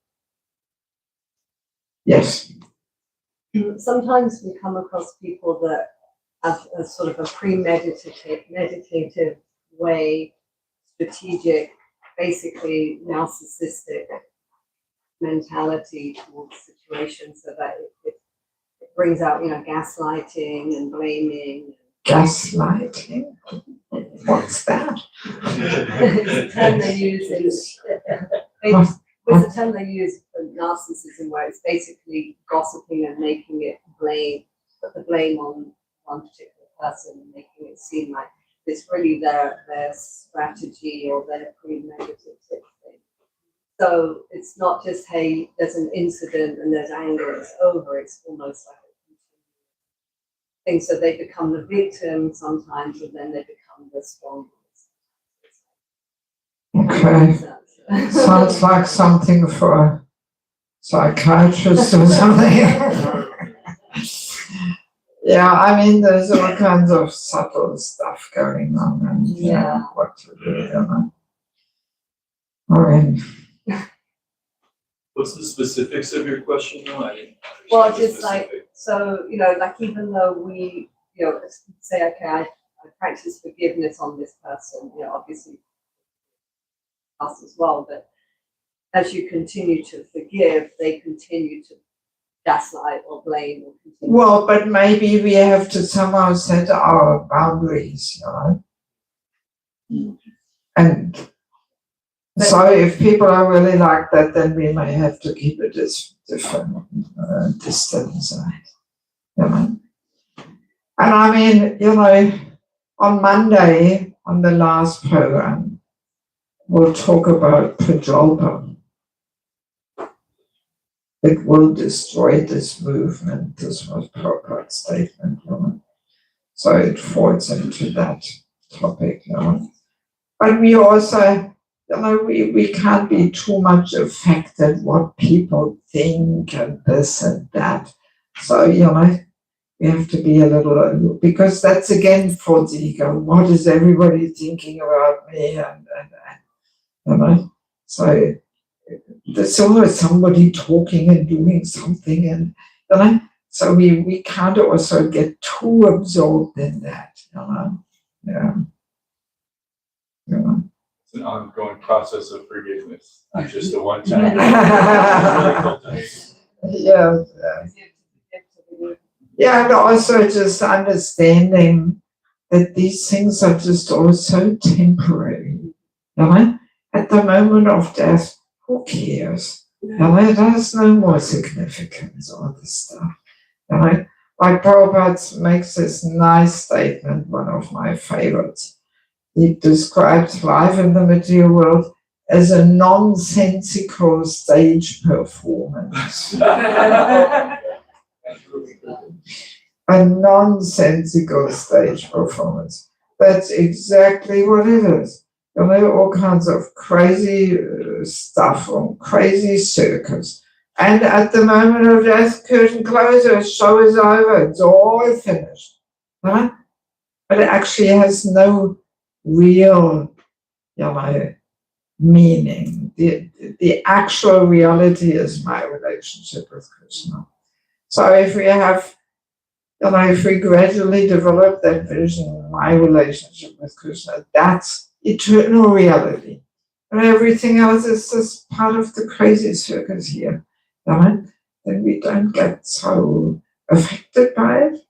Yes. Sometimes we come across people that have a sort of a meditative way, strategic, basically narcissistic mentality towards situations, so that it brings out, gaslighting and blaming. Gaslighting? What's that? It's a term they use it's a term they use for narcissism, where it's basically gossiping and making it put the blame on one particular person and making it seem like it's really their strategy or their premeditated thing. So it's not just, hey, there's an incident and there's anger, it's over. It's almost like a thing. So they become the victim sometimes, and then they become the strong ones. Okay. Sounds like something for a psychiatrist or something. Yeah, I mean, there's all kinds of subtle stuff going on, and what to do, I mean, What's the specifics of your question though? I didn't understand Well, the just like, specific. so, like even though we, say, okay, I practice forgiveness on this person, obviously us as well, but as you continue to forgive, they continue to gaslight or blame or continue. well, but maybe we have to somehow set our boundaries, And so if people are really like that, then we may have to keep a different distance, And I mean, on Monday, on the last program, we'll talk about Prajalpa. It will destroy this movement. This was Prabhupada's statement, So it falls into that topic, But we also, we can't be too much affected what people think and this and that. So, we have to be a little, because that's again for the ego. What is everybody thinking about me? And so there's always somebody talking and doing something, and so we can't also get too absorbed in that, Yeah. It's an ongoing process of forgiveness, not just a one-time. Yeah. Yeah, and also just understanding that these things are just also temporary. At the moment of death, who cares? It has no more significance, all this stuff. Like Prabhupada makes this nice statement, one of my favorites. He describes life in the material world as a nonsensical stage performance. A nonsensical stage performance. That's exactly what it is. All kinds of crazy stuff on crazy circus. And at the moment of death, curtain closes, show is over, it's all finished. But it actually has no real, meaning. The actual reality is my relationship with Krishna. So if we have, if we gradually develop that vision, my relationship with Krishna, that's eternal reality. And everything else is just part of the crazy circus here. Then we don't get so affected by it.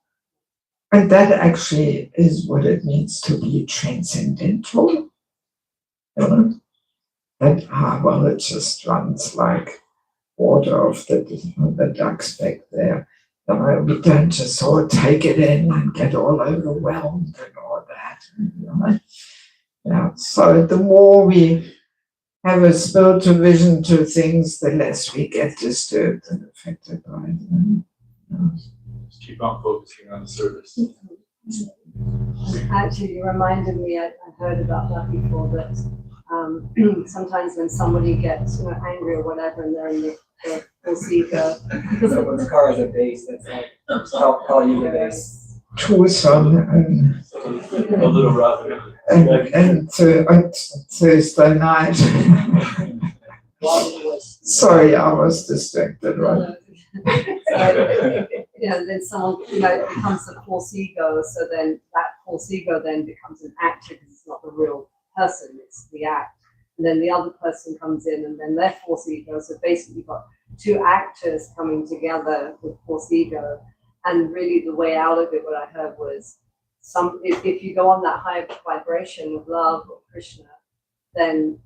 And that actually is what it means to be transcendental. That, well, it just runs like water off the duck's back there. We don't just all take it in and get all overwhelmed and all that. Yeah. So the more we have a spiritual vision to things, the less we get disturbed and affected by it. Just keep on focusing on the service. Actually, you reminded me, I heard about that before, that sometimes when somebody gets angry or whatever and they're in the false ego. So when the car is a base, that's like, call you the base. Tucson and A little rough. and Thursday night. Sorry, I was distracted, right? Then someone, it becomes a false ego, so then that false ego then becomes an actor because it's not the real person, it's the act. And then the other person comes in and then their false ego. So basically you've got two actors coming together with false ego. And really the way out of it, what I heard was if you go on that high vibration of love or Krishna, then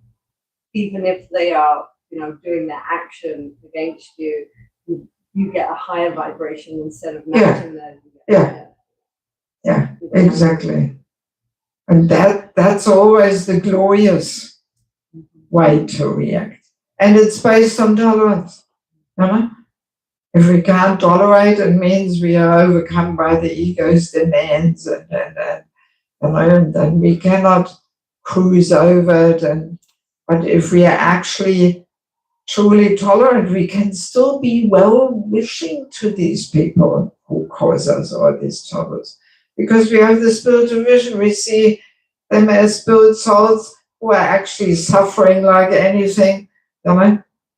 even if they are, doing their action against you, you get a higher vibration instead of matching them. Yeah, exactly. And that's always the glorious way to react. And it's based on tolerance. If we can't tolerate, it means we are overcome by the ego's demands, and then we cannot cruise over it. But if we are actually truly tolerant, we can still be well-wishing to these people who cause us all these troubles. Because we have the spiritual vision, we see them as spirit souls who are actually suffering like anything,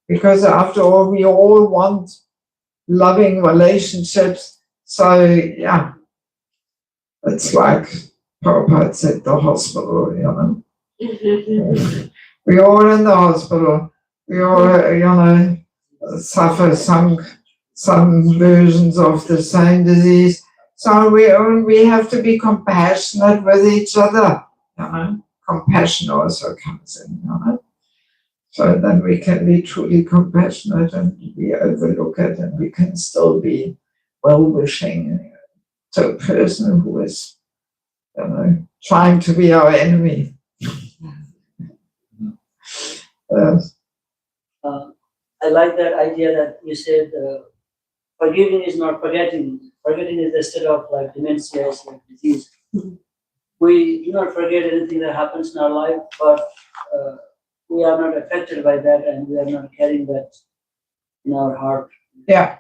because after all, we all want loving relationships. So, yeah, it's like Prabhupada said, the hospital, We're all in the hospital. We all, suffer some versions of the same disease. So we have to be compassionate with each other. Compassion also comes in. So then we can be truly compassionate and we overlook it, and we can still be well-wishing to a person who is trying to be our enemy. I like that idea that you said forgiving is not forgetting. Forgetting is the state of like dementia, is like disease. We do not forget anything that happens in our life, but we are not affected by that, and we are not carrying that in our heart. Yeah.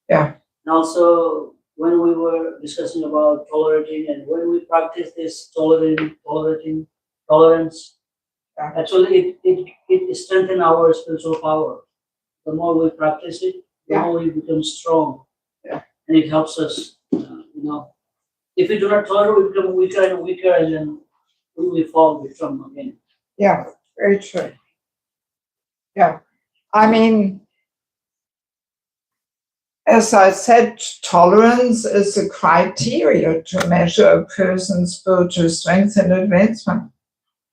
Yeah. And also, when we were discussing about tolerating, and when we practice this tolerance, actually it strengthens our spiritual power. The more we practice it, the more we become strong. Yeah. And it helps us, if we do not tolerate, we become weaker and weaker, and then we fall victim again. Yeah, very true. Yeah. I mean, as I said, tolerance is a criteria to measure a person's spiritual strength and advancement,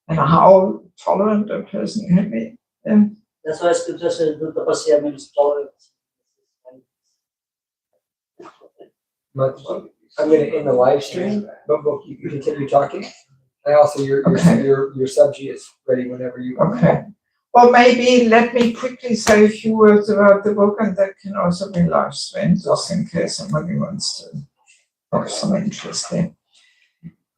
and how tolerant a person can be. Yeah. That's why scripture says the tapasya means tolerance. I'm going to end the live stream, but you can continue talking. And also, your subji is ready whenever you want. Okay. Well, maybe let me quickly say a few words about the book, and that can also be live streamed, just in case somebody wants to have some interest in.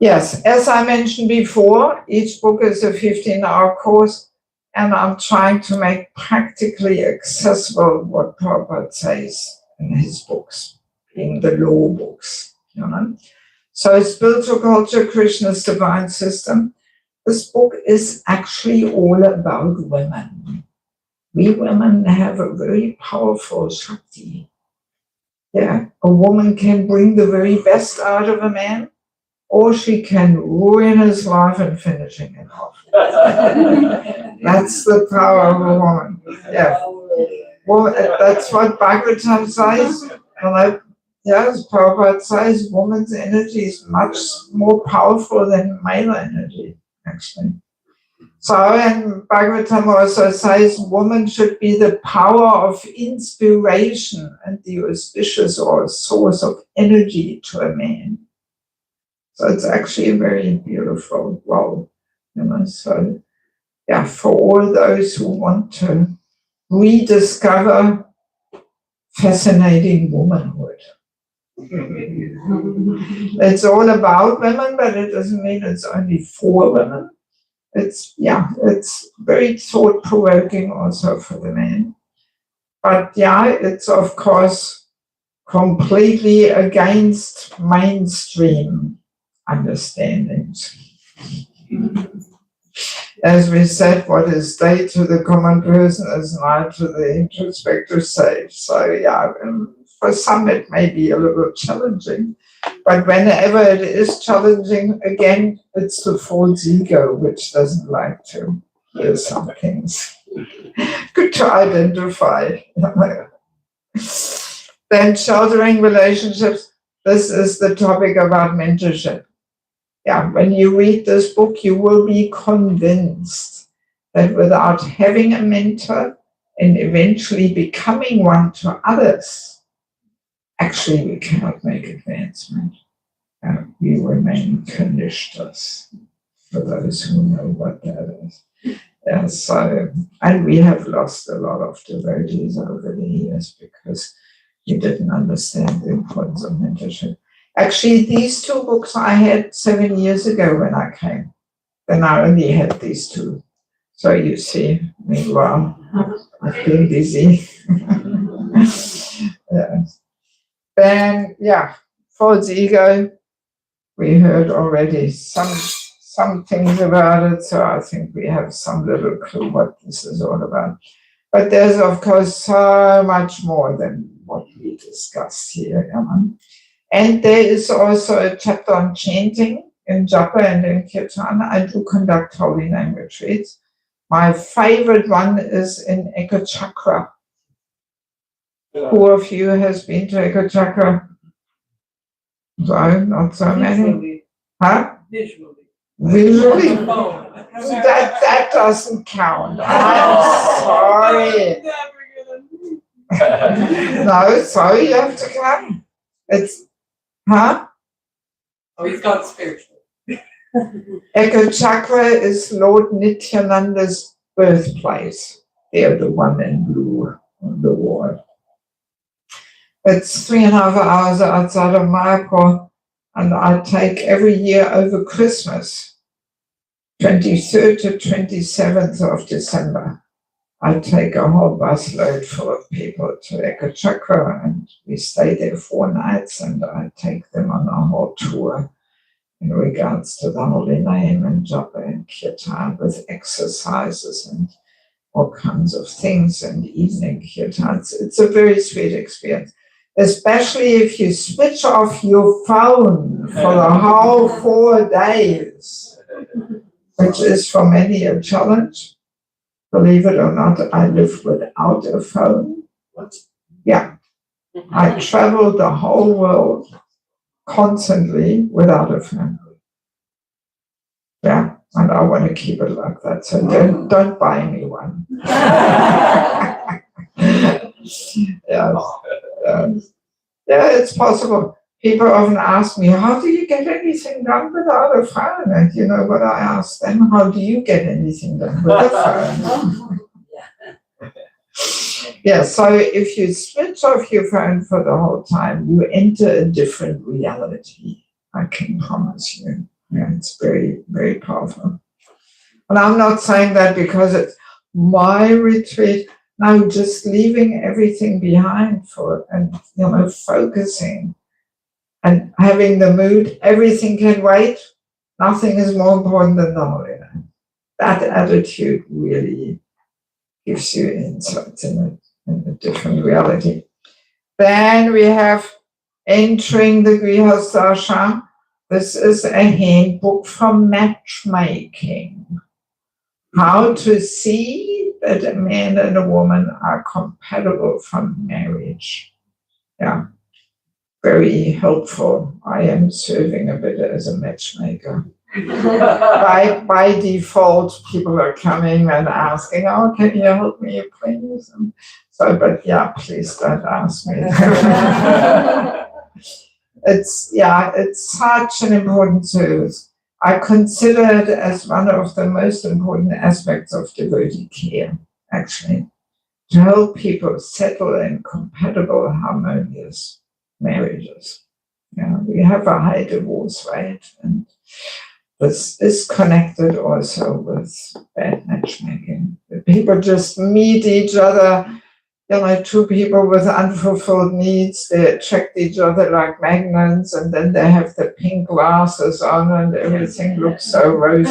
Yes, as I mentioned before, each book is a 15-hour course, and I'm trying to make practically accessible what Prabhupada says in his books, in the law books. So, Spiritual Culture, Krishna's Divine System. This book is actually all about women. We women have a very powerful Shakti. Yeah, a woman can bring the very best out of a man, or she can ruin his life and finish him off. That's the power of a woman. Yeah. Well, that's what Bhagavatam says. Yes, Prabhupada says woman's energy is much more powerful than male energy, actually. So, and Bhagavatam also says woman should be the power of inspiration and the auspicious or source of energy to a man. So it's actually a very beautiful role. So, yeah, for all those who want to rediscover fascinating womanhood. It's all about women, but it doesn't mean it's only for women. It's very thought-provoking also for the men. But it's of course completely against mainstream understandings. As we said, what is day to the common person is night to the introspective sage. So for some it may be a little challenging, but whenever it is challenging, again, it's the false ego which doesn't like to hear some things. Good to identify. Then sheltering relationships. This is the topic about mentorship. Yeah, when you read this book, you will be convinced that without having a mentor and eventually becoming one to others, actually we cannot make advancement. We remain conditioners, for those who know what that is. Yeah, so, and we have lost a lot of devotees over the years because we didn't understand the importance of mentorship. Actually, these two books I had 7 years ago when I came. Then I only had these two. So you see, meanwhile, I've been busy. Yeah. Then, yeah, false ego. We heard already some things about it, so I think we have some little clue what this is all about. But there's, of course, so much more than what we discussed here. And there is also a chapter on chanting in Japa and in Kirtan. I do conduct holy name retreats. My favorite one is in Ekachakra. Who of you has been to Ekachakra? So, not so many. Visually. Huh? Visually. Visually? Oh. That doesn't count. I'm sorry. No, sorry, you have to come. It's, huh? Oh, he's got spiritual. Ekachakra is Lord Nityananda's birthplace. They're the one in blue on the wall. It's 3.5 hours outside of Mayapur, and I take every year over Christmas, 23rd to 27th of December. I take a whole busload full of people to Ekachakra, and we stay there 4 nights, and I take them on a whole tour in regards to the holy name and japa and kirtan with exercises and all kinds of things and evening kirtans. It's a very sweet experience, especially if you switch off your phone for the whole 4 days, which is for many a challenge. Believe it or not, I live without a phone. What? Yeah. I travel the whole world constantly without a phone. Yeah, and I want to keep it like that. So don't buy me one. Yeah, it's possible. People often ask me, how do you get anything done without a phone? And you know what I ask them? How do you get anything done with a phone? Yeah, so if you switch off your phone for the whole time, you enter a different reality. I can promise you. Yeah, it's very, very powerful. And I'm not saying that because it's my retreat. No, just leaving everything behind and focusing and having the mood, everything can wait. Nothing is more important than the holy name. That attitude really gives you insights in a different reality. Then we have entering the Grihastha. This is a handbook for matchmaking. How to see that a man and a woman are compatible for marriage. Yeah, very helpful. I am serving a bit as a matchmaker. By default, people are coming and asking, oh, can you help me, please? So, but yeah, please don't ask me. It's such an important service. I consider it as one of the most important aspects of devotee care, actually, to help people settle in compatible, harmonious marriages. Yeah, we have a high divorce rate, and this is connected also with bad matchmaking. People just meet each other, two people with unfulfilled needs, they attract each other like magnets, and then they have the pink glasses on and everything looks so rosy.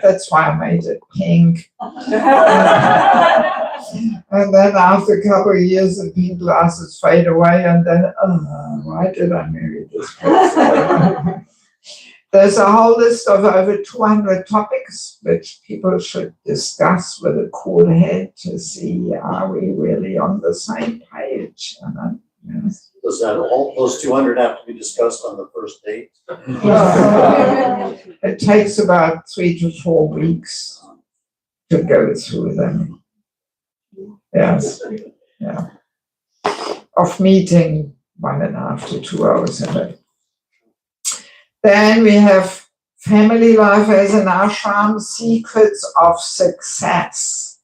That's why I made it pink. And then after a couple of years, the pink glasses fade away, and then, why did I marry this person? There's a whole list of over 200 topics which people should discuss with a cool head to see, are we really on the same page? Does that, all those 200 have to be discussed on the first date? It takes about 3 to 4 weeks to go through them. Yes, yeah. Of meeting 1.5 to 2 hours a day. Then we have family life as an ashram, secrets of success.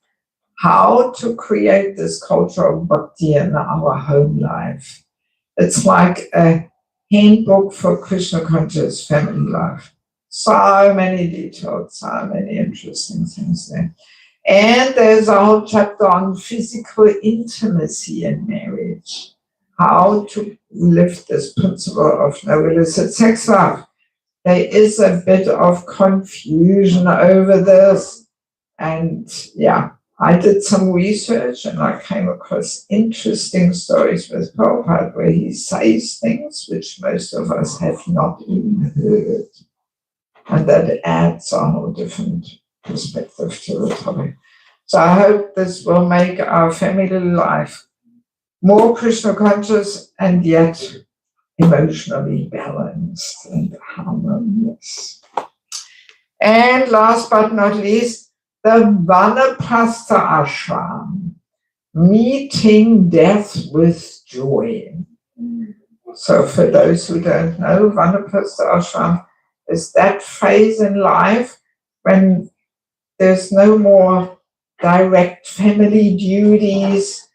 How to create this culture of bhakti in our home life. It's like a handbook for Krishna conscious family life. So many details, so many interesting things there. And there's a whole chapter on physical intimacy in marriage. How to live this principle of no illicit sex life. There is a bit of confusion over this. And yeah, I did some research and I came across interesting stories with Prabhupada where he says things which most of us have not even heard. And that adds a whole different perspective to the topic. So I hope this will make our family life more Krishna conscious and yet emotionally balanced and harmonious. And last but not least, the Vanaprastha ashram, meeting death with joy. So for those who don't know, Vanaprastha ashram is that phase in life when there's no more direct family duties,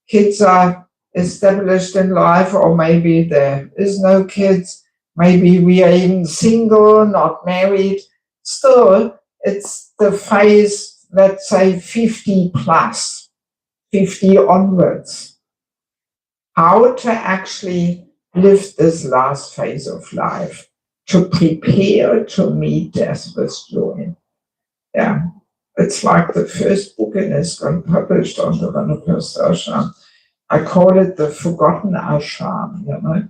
kids are established in life, or maybe there is no kids, maybe we are even single, not married. Still, it's the phase, let's say 50 plus, 50 onwards. How to actually live this last phase of life, to prepare to meet death with joy. Yeah, it's like the first book in ISKCON published on the Vanaprastha ashram. I call it the Forgotten Ashram, you know.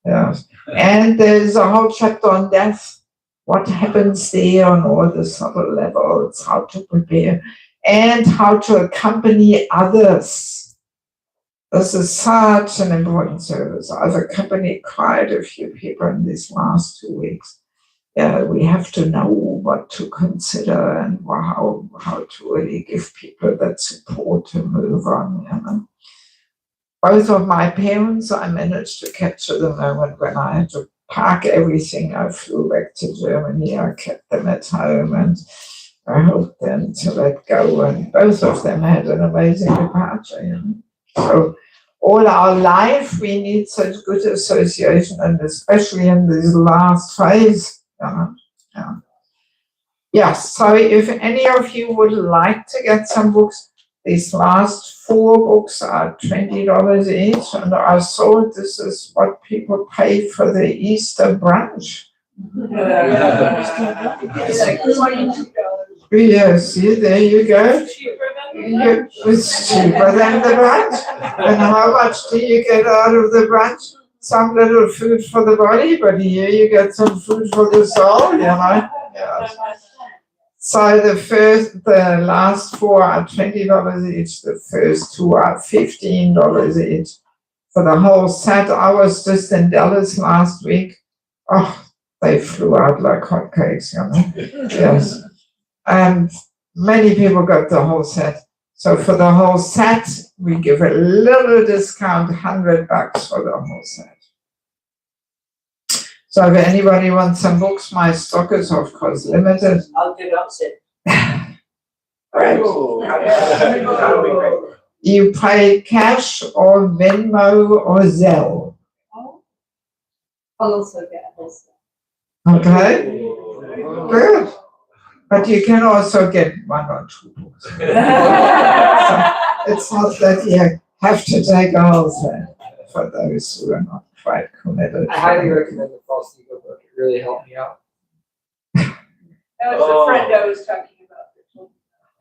Yeah. And there's a whole chapter on death, what happens there on all the subtle levels, how to prepare, and how to accompany others. This is such an important service. I've accompanied quite a few people in these last 2 weeks. Yeah, we have to know what to consider and how to really give people that support to move on, you know. Both of my parents, I managed to capture the moment when I had to pack everything. I flew back to Germany. I kept them at home and I helped them to let go. And both of them had an amazing departure. You know? So all our life, we need such good association, and especially in this last phase. Yeah. So if any of you would like to get some books, these last 4 books are $20 each, and I thought this is what people pay for the Easter brunch. Yes, see, there you go. It's cheaper than the brunch. And how much do you get out of the brunch? Some little food for the body, but here you get some food for the soul, you know. Yes. So the last 4 are $20 each, the first 2 are $15 each. For the whole set, I was just in Dallas last week. Oh, they flew out like hotcakes, you know. Yes. And many people got the whole set. So for the whole set, we give a little discount, $100 for the whole set. So if anybody wants some books, my stock is of course limited. I'll get upset. Right. You pay cash or Venmo or Zelle. I'll also get a wholesale. Okay, good. But you can also get 1 or 2 books. So it's not that you have to take a wholesale for those who are not quite committed. I highly recommend the False Ego book. It really helped me out. That was a friend I was talking about.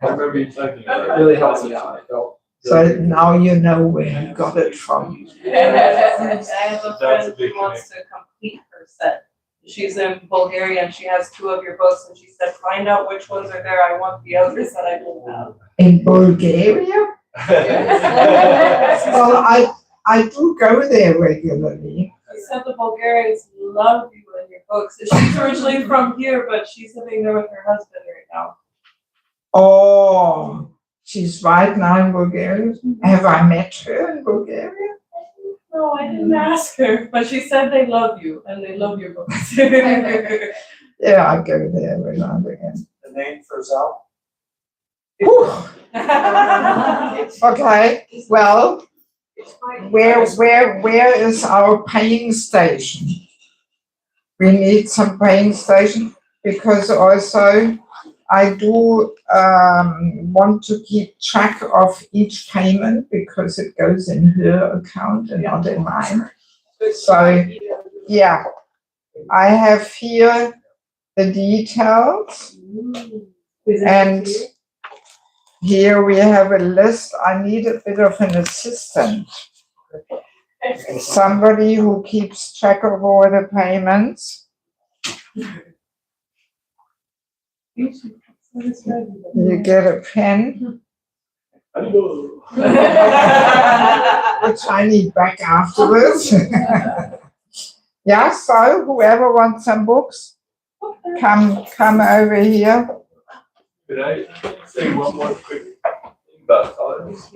I remember you talking about It really helped me out. I felt. So now you know where you got it from. I have a friend who wants to complete her set. She's in Bulgaria and she has 2 of your books, and she said, find out which ones are there. I want the others that I don't have. In Bulgaria? Well, I do go there regularly. She said the Bulgarians love you and your books. She's originally from here, but she's living there with her husband right now. Oh, she's right now in Bulgaria. Have I met her in Bulgaria? No, I didn't ask her, but she said they love you and they love your books. Yeah, I go there every now and again. The name for Zal? Whew. Okay, well, where is our paying station? We need some paying station because also I do want to keep track of each payment because it goes in her account and not in mine. So, yeah, I have here the details and here we have a list. I need a bit of an assistant. Somebody who keeps track of all the payments. You get a pen, which I need back afterwards. Yeah, so whoever wants some books, come over here. Could I say one more quick thing about tolerance?